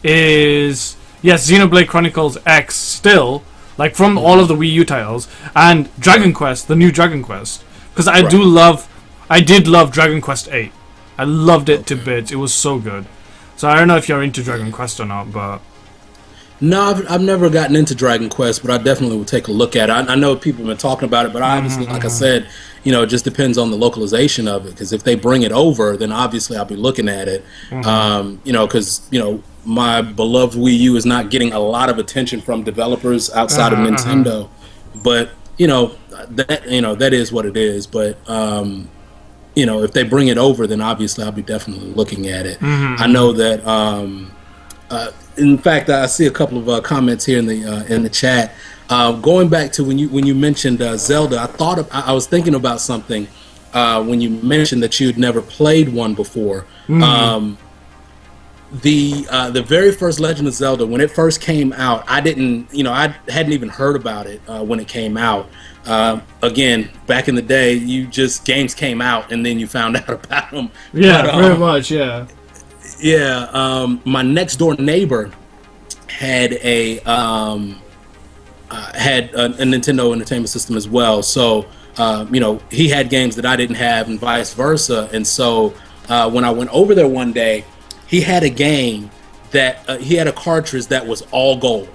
Speaker 1: is, yes, Xenoblade Chronicles X still, like from all of the Wii U titles, and Dragon Quest, the new Dragon Quest. Because I did love Dragon Quest 8. I loved it to bits. It was so good. So I don't know if you're into Dragon Quest or not, but...
Speaker 2: No, I've never gotten into Dragon Quest, but I definitely will take a look at it. I know people have been talking about it, but obviously, like I said, it just depends on the localization of it. Because if they bring it over, then obviously I'll be looking at it. Because my beloved Wii U is not getting a lot of attention from developers outside of Nintendo. But that is what it is. But if they bring it over, then obviously I'll be definitely looking at it. I know that. In fact, I see a couple of comments here in the chat. Going back to when you mentioned Zelda, I was thinking about something when you mentioned that you had never played one before. The very first Legend of Zelda, when it first came out, I hadn't even heard about it when it came out. Again, back in the day, games came out and then you found out about them.
Speaker 1: Yeah, very much. Yeah.
Speaker 2: Yeah, my next door neighbor had a Nintendo Entertainment System as well. So he had games that I didn't have, and vice versa. And so when I went over there one day, he had a game that he had a cartridge that was all gold,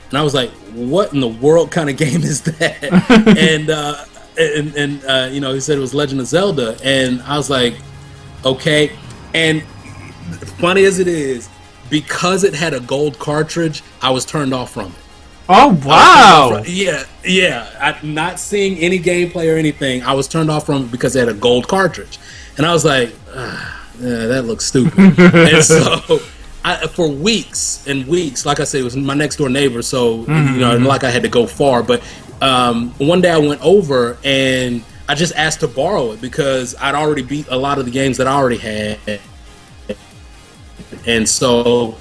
Speaker 2: and I was like, "What in the world kind of game is that?" and he said it was Legend of Zelda, and I was like, "Okay." And funny as it is, because it had a gold cartridge, I was turned off from it.
Speaker 1: Oh, wow.
Speaker 2: Yeah. I'm not seeing any gameplay or anything. I was turned off from it because it had a gold cartridge. And I was like, that looks stupid. And so for weeks and weeks, like I said, it was my next door neighbor, so like I had to go far. But one day I went over and I just asked to borrow it because I'd already beat a lot of the games that I already had. And so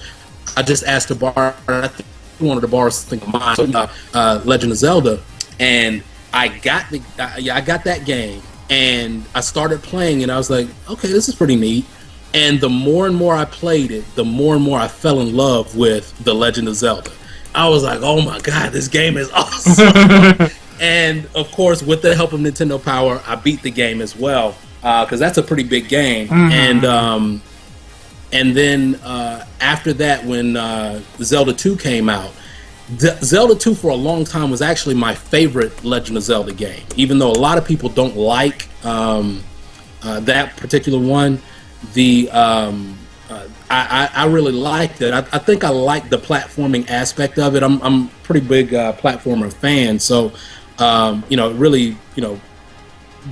Speaker 2: I just asked to borrow. I think he wanted to borrow something of mine, Legend of Zelda, and I got I got that game, and I started playing, and I was like, okay, this is pretty neat. And the more and more I played it, the more and more I fell in love with The Legend of Zelda. I was like, oh my God, this game is awesome. And of course, with the help of Nintendo Power, I beat the game as well, because that's a pretty big game. And then after that, when Zelda 2 came out, Zelda 2 for a long time was actually my favorite Legend of Zelda game. Even though a lot of people don't like that particular one, I really liked it. I think I like the platforming aspect of it. I'm a pretty big platformer fan, so it really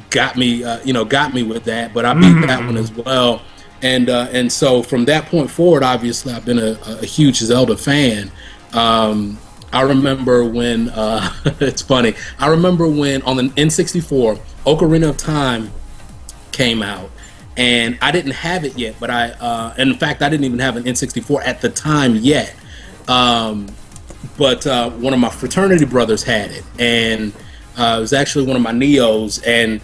Speaker 2: got me with that. But I beat that one as well, and so from that point forward, obviously I've been a huge Zelda fan. I remember when it's funny. I remember when on the N64, Ocarina of Time came out. And I didn't have it yet, but in fact, I didn't even have an N64 at the time yet. But one of my fraternity brothers had it, and it was actually one of my Neos. And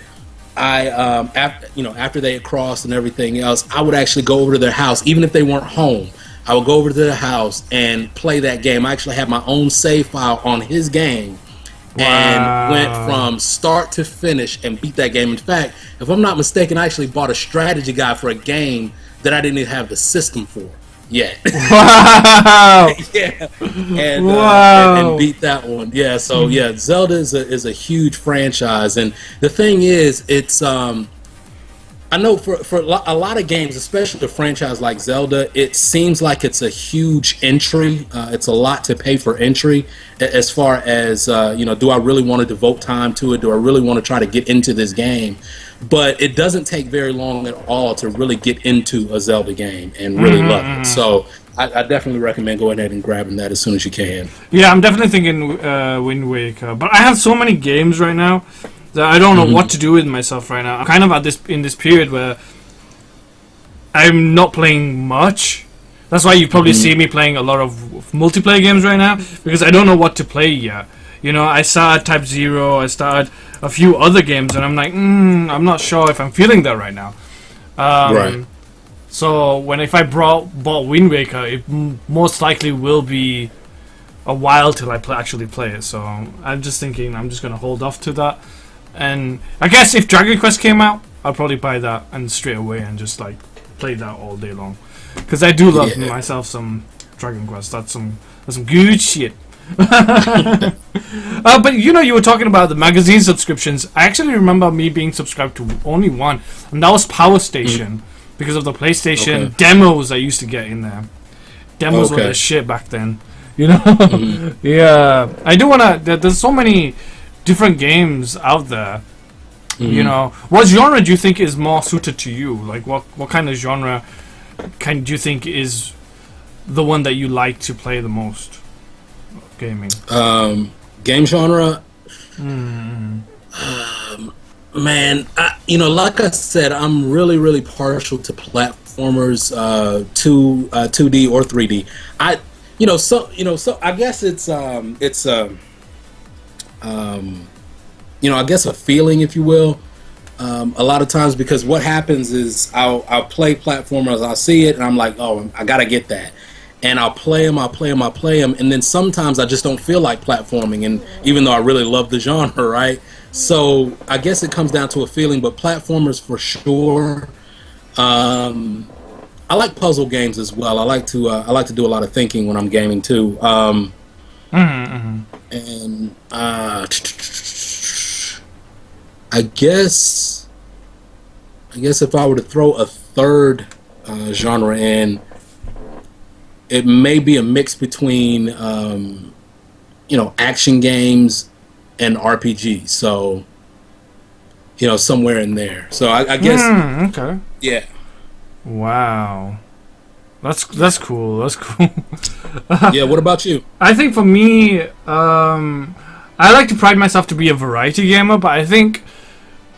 Speaker 2: after they had crossed and everything else, I would actually go over to their house, even if they weren't home. I would go over to their house and play that game. I actually had my own save file on his game. Wow. And went from start to finish and beat that game. In fact, if I'm not mistaken, I actually bought a strategy guide for a game that I didn't even have the system for yet.
Speaker 1: Wow!
Speaker 2: Yeah, and beat that one. Yeah, so yeah, Zelda is a huge franchise, and the thing is, it's I know for a lot of games, especially a franchise like Zelda, it seems like it's a huge entry. It's a lot to pay for entry as far as, do I really want to devote time to it? Do I really want to try to get into this game? But it doesn't take very long at all to really get into a Zelda game and really love it. So I definitely recommend going ahead and grabbing that as soon as you can.
Speaker 1: Yeah, I'm definitely thinking Wind Waker. But I have so many games right now that I don't know what to do with myself right now. I'm kind of in this period where I'm not playing much. That's why you probably see me playing a lot of multiplayer games right now, because I don't know what to play yet. I started Type 0, I started a few other games, and I'm like, I'm not sure if I'm feeling that right now.
Speaker 2: Right.
Speaker 1: So if I bought Wind Waker, it most likely will be a while till I actually play it. So I'm just thinking I'm just going to hold off to that. And I guess if Dragon Quest came out, I'll probably buy that and straight away and just play that all day long, because I do love myself some Dragon Quest. That's some good shit. But you were talking about the magazine subscriptions. I actually remember me being subscribed to only one, and that was Power Station, because of the PlayStation demos I used to get in there. Demos were the shit back then. Yeah, I do wanna. There's so many different games out there. What genre do you think is more suited to you? Like what kind of genre do you think is the one that you like to play the most? Gaming.
Speaker 2: Game genre. Man, like I said, I'm really partial to platformers, 2D or 3D. So I guess I guess a feeling, if you will. A lot of times, because what happens is I'll play platformers, I'll see it, and I'm like, oh, I gotta get that. And I'll play them, and then sometimes I just don't feel like platforming, and even though I really love the genre, right? So I guess it comes down to a feeling, but platformers for sure. I like puzzle games as well. I like to do a lot of thinking when I'm gaming too. And I guess if I were to throw a third genre in, it may be a mix between action games and RPGs. So somewhere in there. So I guess
Speaker 1: okay.
Speaker 2: Yeah.
Speaker 1: Wow. That's cool. That's cool.
Speaker 2: Yeah, what about you?
Speaker 1: I think for me, I like to pride myself to be a variety gamer, but I think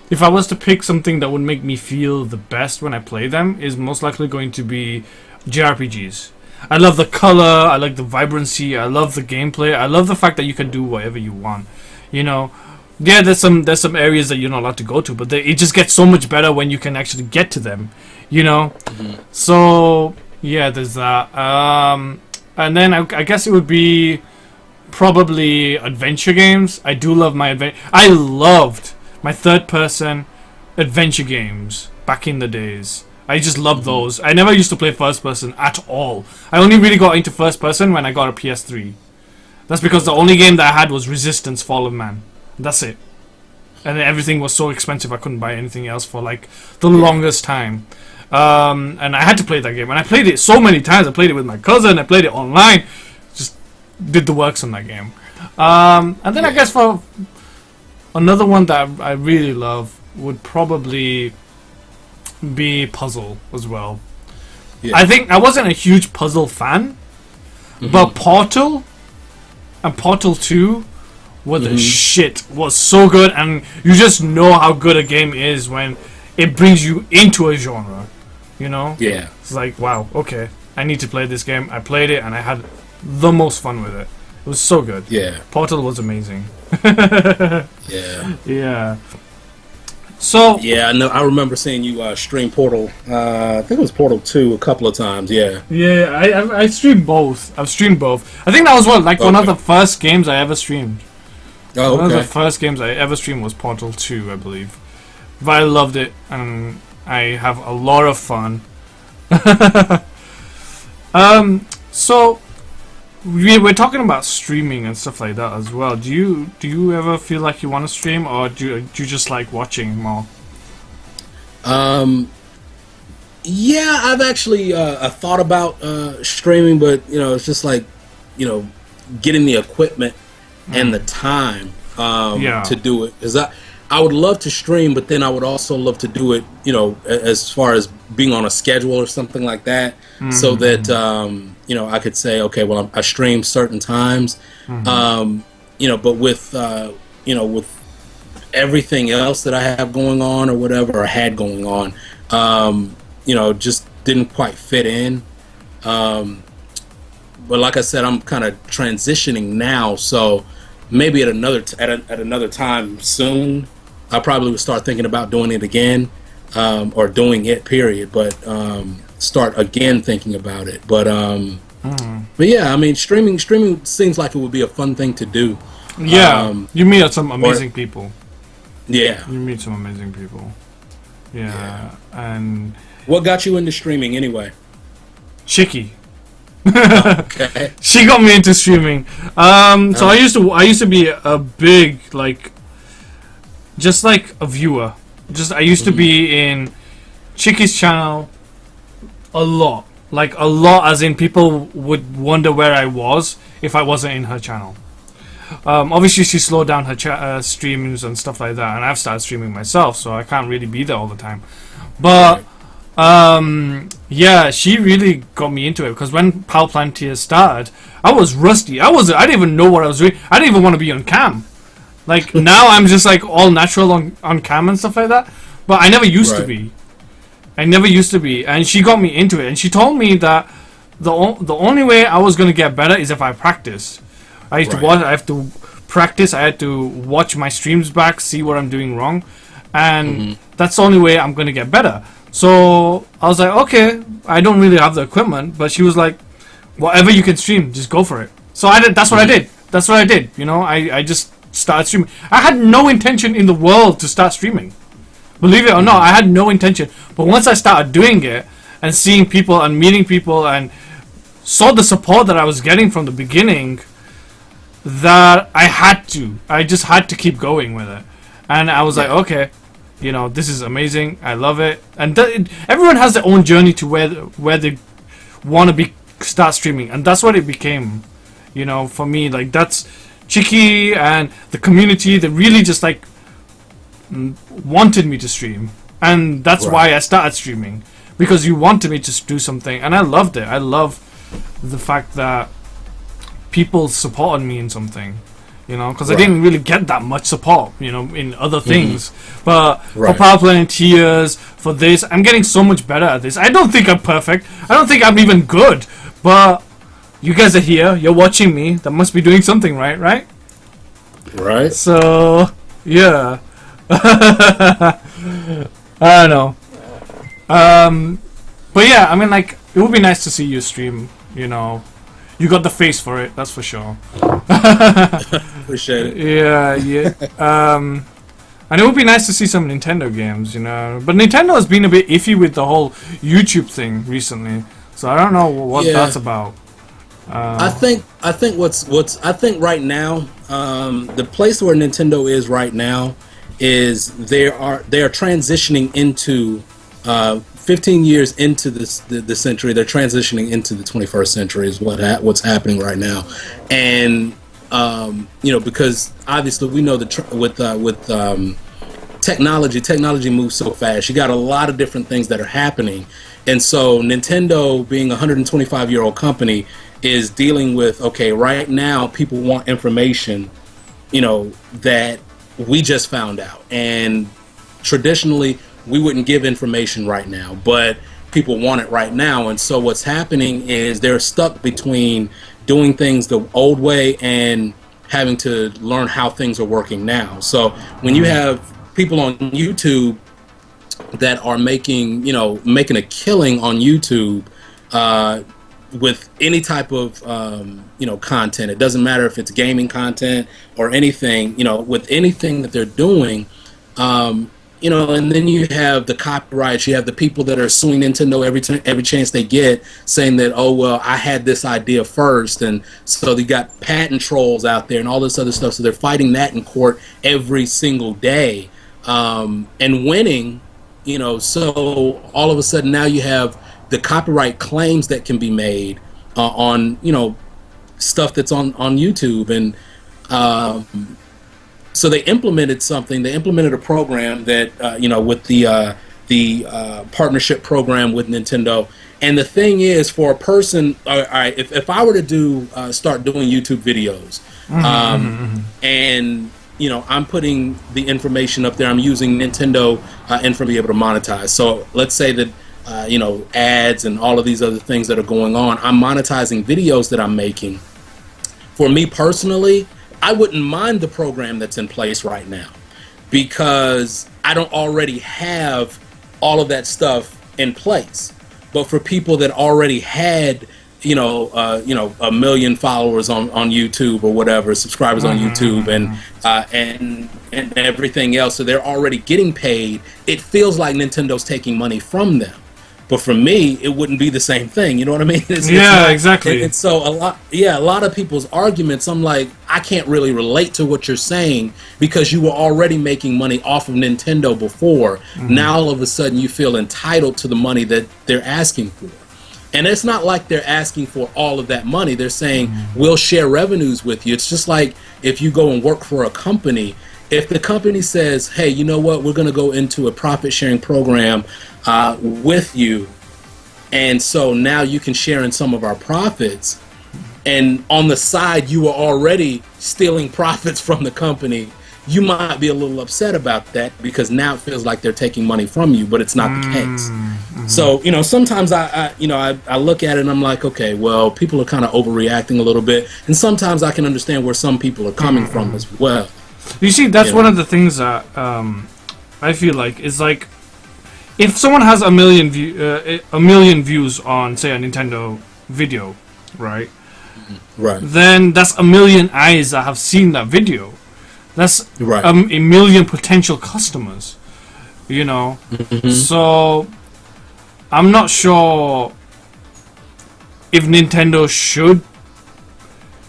Speaker 1: if I was to pick something that would make me feel the best when I play them, is most likely going to be JRPGs. I love the color, I like the vibrancy, I love the gameplay, I love the fact that you can do whatever you want. You know, yeah, there's some areas that you're not allowed to go to, but it just gets so much better when you can actually get to them. You know, so yeah, there's that. And then I guess it would be probably adventure games. I do love my I loved my third-person adventure games back in the days. I just loved those. I never used to play first person at all. I only really got into first person when I got a PS3. That's because the only game that I had was Resistance Fallen Man. That's it. And everything was so expensive I couldn't buy anything else for like the longest time. And I had to play that game. And I played it so many times. I played it with my cousin. I played it online. Just did the works on that game. And then I guess for another one that I really love would probably be puzzle as well. I think I wasn't a huge puzzle fan, but Portal and Portal 2 were the shit. Was so good, and you just know how good a game is when it brings you into a genre. You know? Yeah. It's like, wow, okay, I need to play this game. I played it and I had the most fun with it. It was so good. Yeah. Portal was amazing.
Speaker 2: Yeah.
Speaker 1: Yeah. So
Speaker 2: yeah, I know. I remember seeing you stream Portal. I think it was Portal 2 a couple of times. Yeah.
Speaker 1: Yeah, I streamed both. I've streamed both. I think that was one of the first games I ever streamed.
Speaker 2: Oh, okay.
Speaker 1: One of the first games I ever streamed was Portal 2, I believe. But I loved it, and I have a lot of fun. So we're talking about streaming and stuff like that as well. Do you ever feel like you want to stream, or do you just like watching more?
Speaker 2: Yeah, I've actually thought about streaming, but it's just like getting the equipment and the time to do it. Because I would love to stream, but then I would also love to do it, as far as being on a schedule or something like that, so that I could say, okay, well, I stream certain times, but with with everything else that I have going on or whatever I had going on, just didn't quite fit in. But like I said, I'm kind of transitioning now, so maybe at another time soon, I probably would start thinking about doing it again, or doing it, period. But start again thinking about it. But yeah, I mean, streaming seems like it would be a fun thing to do.
Speaker 1: Yeah, you meet some amazing people.
Speaker 2: Yeah,
Speaker 1: you meet some amazing people. Yeah, and
Speaker 2: what got you into streaming anyway?
Speaker 1: Chicky.
Speaker 2: Okay.
Speaker 1: She got me into streaming. So I used to be a big, just like a viewer. I used to be in Chicky's channel a lot. Like a lot, as in people would wonder where I was if I wasn't in her channel. Obviously she slowed down her streams and stuff like that, and I've started streaming myself, so I can't really be there all the time. But yeah, she really got me into it, because when Power Plant Tears started, I was rusty. I didn't even know what I was doing. I didn't even want to be on cam. Like now I'm just like all natural on cam and stuff like that. But I never used to be. I never used to be, and she got me into it, and she told me that the only way I was gonna get better is if I practiced. I used to watch. I have to practice. I had to watch my streams back, see what I'm doing wrong, and that's the only way I'm gonna get better. So I was like, okay, I don't really have the equipment, but she was like, whatever you can stream, just go for it. So I did. That's what I did. That's what I did. I just started streaming. I had no intention in the world to start streaming. Believe it or not, I had no intention. But once I started doing it and seeing people and meeting people and saw the support that I was getting from the beginning, that I just had to keep going with it. And I was like, okay, this is amazing. I love it. And everyone has their own journey to where they want to start streaming, and that's what it became. For me, like that's Chicky and the community. They really just like wanted me to stream, and that's why I started streaming, because you wanted me to do something, and I loved it. I love the fact that people supported me in something. you know, because I didn't really get that much support, you know, in other things. But for Power Planeteers, for this, I'm getting so much better at this. I don't think I'm perfect. I don't think I'm even good. But you guys are here. You're watching me. That must be doing something right, right?
Speaker 2: Right.
Speaker 1: So, yeah. I don't know. But yeah, I mean, like, it would be nice to see you stream, you know. You got the face for it, that's for sure.
Speaker 2: Appreciate it.
Speaker 1: Yeah. And it would be nice to see some Nintendo games, you know. But Nintendo has been a bit iffy with the whole YouTube thing recently, so I don't know what that's about.
Speaker 2: I think right now, the place where Nintendo is right now is they are transitioning into 15 years into the century. They're transitioning into the 21st century is what's happening right now, and you know, because obviously we know with technology moves so fast. You got a lot of different things that are happening, and so Nintendo, being a 125-year-old company, is dealing with, okay, right now people want information, you know, that we just found out, and traditionally we wouldn't give information right now, but people want it right now. And so what's happening is they're stuck between doing things the old way and having to learn how things are working now. So when you have people on YouTube that are making a killing on YouTube with any type of content, it doesn't matter if it's gaming content or anything, you know, with anything that they're doing, you know, and then you have the copyrights, you have the people that are suing Nintendo every chance they get, saying that, oh, well, I had this idea first, and so they got patent trolls out there and all this other stuff, so they're fighting that in court every single day, and winning, you know, so all of a sudden now you have the copyright claims that can be made on, you know, stuff that's on YouTube, and so they implemented something. They implemented a program that, you know, with the partnership program with Nintendo. And the thing is, for a person, all right, if I were to start doing YouTube videos, and you know, I'm putting the information up there, I'm using Nintendo and to be able to monetize. So let's say that you know, ads and all of these other things that are going on, I'm monetizing videos that I'm making. For me personally, I wouldn't mind the program that's in place right now, because I don't already have all of that stuff in place. But for people that already had, you know, 1 million followers on YouTube or whatever, subscribers on YouTube, and everything else, so they're already getting paid, it feels like Nintendo's taking money from them. But for me, it wouldn't be the same thing. You know what I mean? It's not,
Speaker 1: exactly.
Speaker 2: And so a lot of people's arguments, I'm like, I can't really relate to what you're saying, because you were already making money off of Nintendo before. Now all of a sudden you feel entitled to the money that they're asking for. And it's not like they're asking for all of that money. They're saying, we'll share revenues with you. It's just like if you go and work for a company. If the company says, hey, you know what, we're going to go into a profit-sharing program with you, and so now you can share in some of our profits, and on the side you are already stealing profits from the company, you might be a little upset about that, because now it feels like they're taking money from you, but it's not the case. So, you know, sometimes I look at it and I'm like, okay, well, people are kind of overreacting a little bit, and sometimes I can understand where some people are coming from as well.
Speaker 1: You see, that's one of the things that I feel like is like, if someone has a million views on, say, a Nintendo video, right? Then that's 1 million eyes that have seen that video. That's a million potential customers, you know. So I'm not sure if Nintendo should,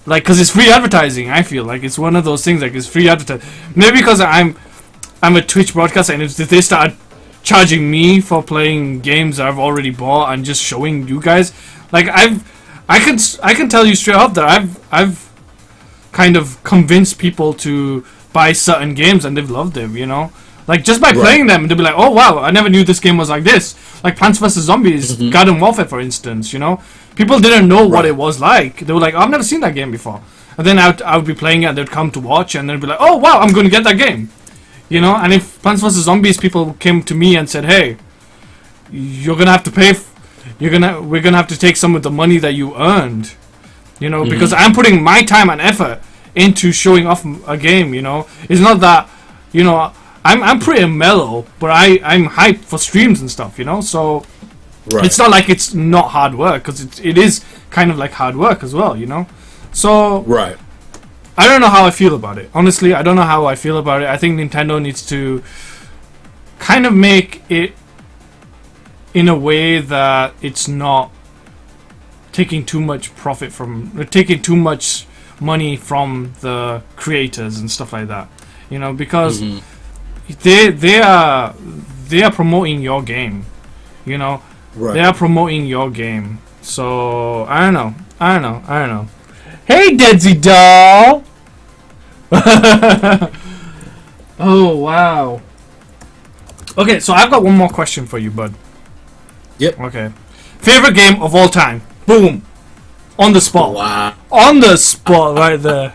Speaker 1: like, because it's free advertising. I feel like it's one of those things, like, it's free advertising. Maybe because I'm a Twitch broadcaster, and if they start charging me for playing games that I've already bought and just showing you guys, like, I can tell you straight up that I've kind of convinced people to buy certain games, and they've loved them, you know. Like, just by playing them, they'll be like, oh wow, I never knew this game was like this. Like Plants vs. Zombies, Garden Warfare, for instance, you know. People didn't know what it was like. They were like, oh, I've never seen that game before. and then I would be playing it, and they'd come to watch, and they'd be like, oh wow, I'm going to get that game, you know. And if Plants vs Zombies people came to me and said, hey, you're gonna have to pay, we're gonna have to take some of the money that you earned, you know, because I'm putting my time and effort into showing off a game, you know. It's not that, you know, I'm pretty mellow, but I'm hyped for streams and stuff, you know. So it's not like it's not hard work, because it is kind of like hard work as well, you know. So I don't know how I feel about it. Honestly, I don't know how I feel about it. I think Nintendo needs to kind of make it in a way that it's not taking too much profit from, taking too much money from the creators and stuff like that, you know, because they are promoting your game, you know. They are promoting your game. So I don't know. Hey, Deadsy doll. Oh wow. Okay, so I've got one more question for you, bud.
Speaker 2: Yep.
Speaker 1: Okay. Favorite game of all time? Boom. On the spot.
Speaker 2: Wow.
Speaker 1: On the spot, right there.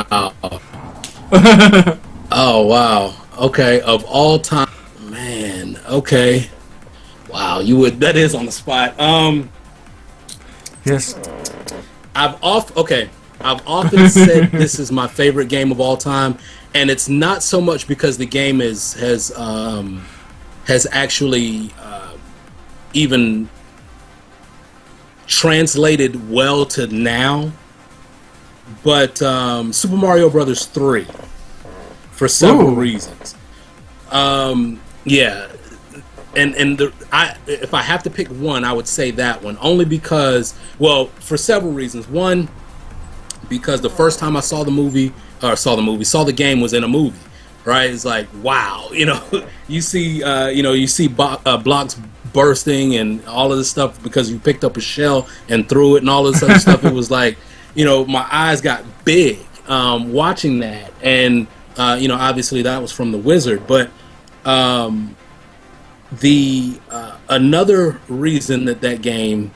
Speaker 2: Oh wow. Okay, of all time, man. Okay. Wow, that is on the spot.
Speaker 1: Yes.
Speaker 2: I've often said this is my favorite game of all time, and it's not so much because the game has actually even translated well to now, but Super Mario Brothers 3, for several reasons. Yeah, and if I have to pick one, I would say that one, only because, well, for several reasons. One, because the first time I saw the game was in a movie, right? It's like, wow, you know, you see blocks bursting and all of this stuff because you picked up a shell and threw it and all this other stuff. It was like, you know, my eyes got big watching that, and you know, obviously that was from the Wizard, but the another reason that game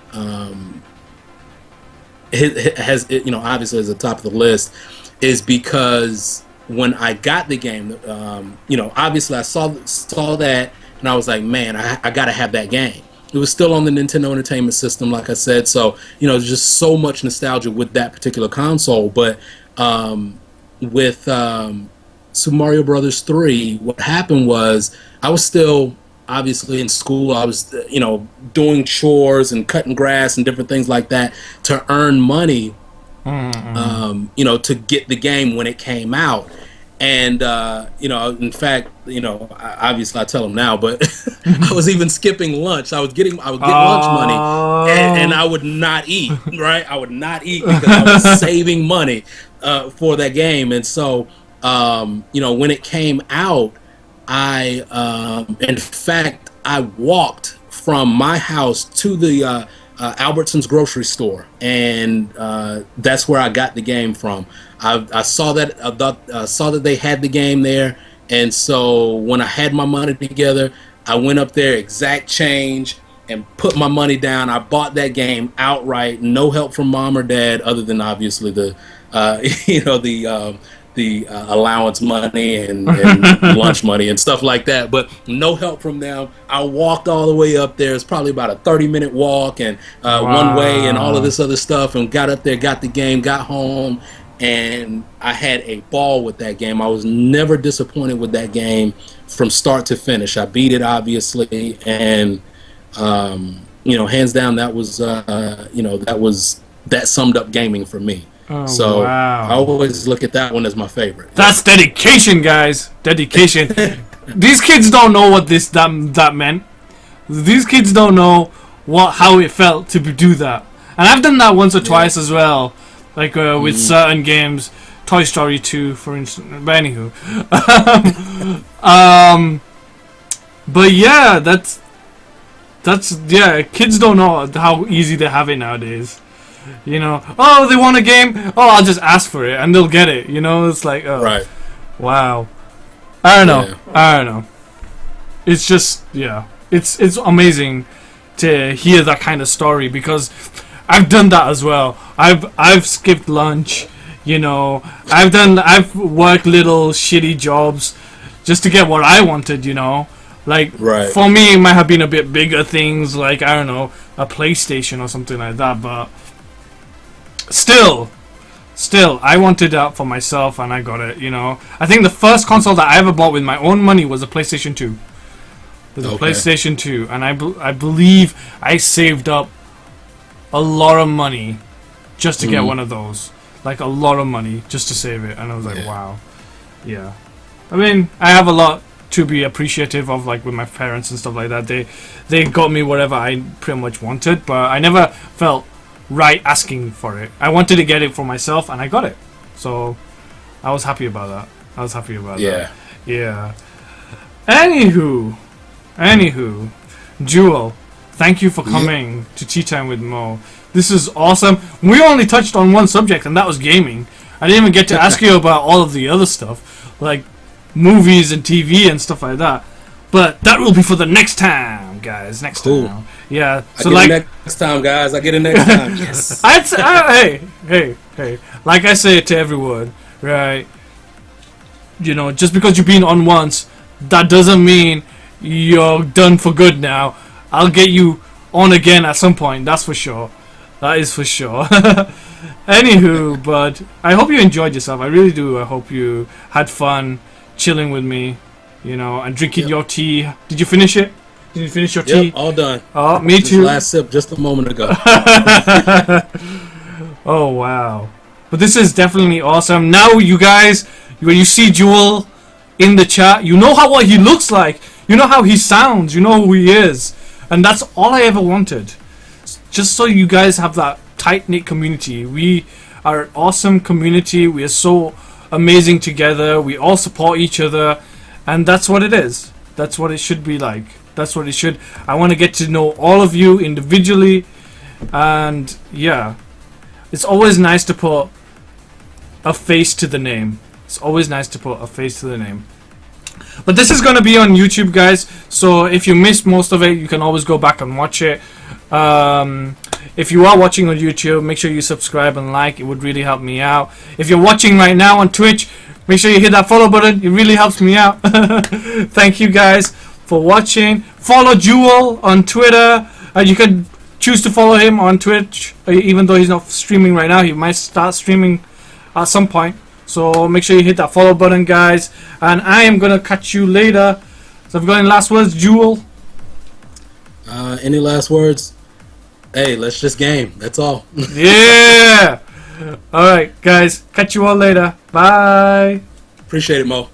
Speaker 2: has, you know, obviously is at the top of the list, is because when I got the game, you know, obviously I saw that, and I was like, man, I gotta have that game. It was still on the Nintendo Entertainment System, like I said, so, you know, there's just so much nostalgia with that particular console. But with Super Mario Brothers 3, what happened was I was still obviously in school. I was, you know, doing chores and cutting grass and different things like that to earn money, you know, to get the game when it came out. And you know, in fact, you know, obviously I tell them now, but I was even skipping lunch. I would get lunch money, and I would not eat. Right, I would not eat because I was saving money for that game. And so, you know, when it came out, in fact, I walked from my house to the Albertsons grocery store, and that's where I got the game from. I saw that they had the game there, and so when I had my money together, I went up there, exact change, and put my money down. I bought that game outright, no help from mom or dad, other than obviously the you know, the allowance money and lunch money and stuff like that, but no help from them. I walked all the way up there. It's probably about a 30-minute walk, and one way and all of this other stuff, and got up there, got the game, got home, and I had a ball with that game. I was never disappointed with that game from start to finish. I beat it, obviously, and you know, hands down, that was you know, that summed up gaming for me.
Speaker 1: Oh,
Speaker 2: so
Speaker 1: wow.
Speaker 2: I always look at that one as my favorite.
Speaker 1: That's dedication, guys. Dedication. These kids don't know what that meant. These kids don't know how it felt to do that. And I've done that once or twice as well, like with certain games, Toy Story 2, for instance. But anywho, but yeah, that's yeah. Kids don't know how easy they have it nowadays. You know, oh, they want a game, oh, I'll just ask for it and they'll get it, you know. It's like, oh,
Speaker 2: right,
Speaker 1: wow. I don't know. It's just, yeah, it's amazing to hear that kind of story, because I've done that as well. I've skipped lunch, You know, I've worked little shitty jobs just to get what I wanted. You know, like for me, it might have been a bit bigger things, like I don't know, a PlayStation or something like that. But still, I wanted that for myself, and I got it. You know, I think the first console that I ever bought with my own money was a PlayStation 2. It was a PlayStation 2, and I believe I saved up a lot of money just to get one of those. Like a lot of money just to save it, and I was like, wow, yeah. I mean, I have a lot to be appreciative of, like with my parents and stuff like that. They got me whatever I pretty much wanted, but I never felt right asking for it. I wanted to get it for myself, and I got it. So I was happy about that. that. Yeah. Anywho, Jewel, thank you for coming to Tea Time with Mo. This is awesome. We only touched on one subject, and that was gaming. I didn't even get to ask you about all of the other stuff, like movies and TV and stuff like that. But that will be for the next time, guys. Next time. Yeah. So
Speaker 2: next time, guys. I get it next time. Yes.
Speaker 1: Hey. Like I say to everyone, right? You know, just because you've been on once, that doesn't mean you're done for good now. I'll get you on again at some point. That's for sure. That is for sure. Anywho, but I hope you enjoyed yourself. I really do. I hope you had fun chilling with me, you know, and drinking your tea. Did you finish it? Did you finish your tea?
Speaker 2: All done.
Speaker 1: Oh, me too.
Speaker 2: Last sip just a moment ago.
Speaker 1: Oh, wow. But this is definitely awesome. Now, you guys, when you see Jewel in the chat, you know what he looks like. You know how he sounds. You know who he is. And that's all I ever wanted. Just so you guys have that tight-knit community. We are an awesome community. We are so amazing together. We all support each other. And that's what it is. That's what it should be like. That's what it should. I want to get to know all of you individually. And yeah. It's always nice to put a face to the name. It's always nice to put a face to the name. But this is going to be on YouTube, guys. So if you missed most of it, you can always go back and watch it. If you are watching on YouTube, make sure you subscribe and like. It would really help me out. If you're watching right now on Twitch, make sure you hit that follow button. It really helps me out. Thank you guys for watching. Follow Jewel on Twitter. You can choose to follow him on Twitch. Even though he's not streaming right now, he might start streaming at some point. So make sure you hit that follow button, guys. And I am going to catch you later. So if you've got any last words, Jewel?
Speaker 2: Any last words? Hey, let's just game. That's all.
Speaker 1: Yeah. All right, guys. Catch you all later. Bye.
Speaker 2: Appreciate it, Mo.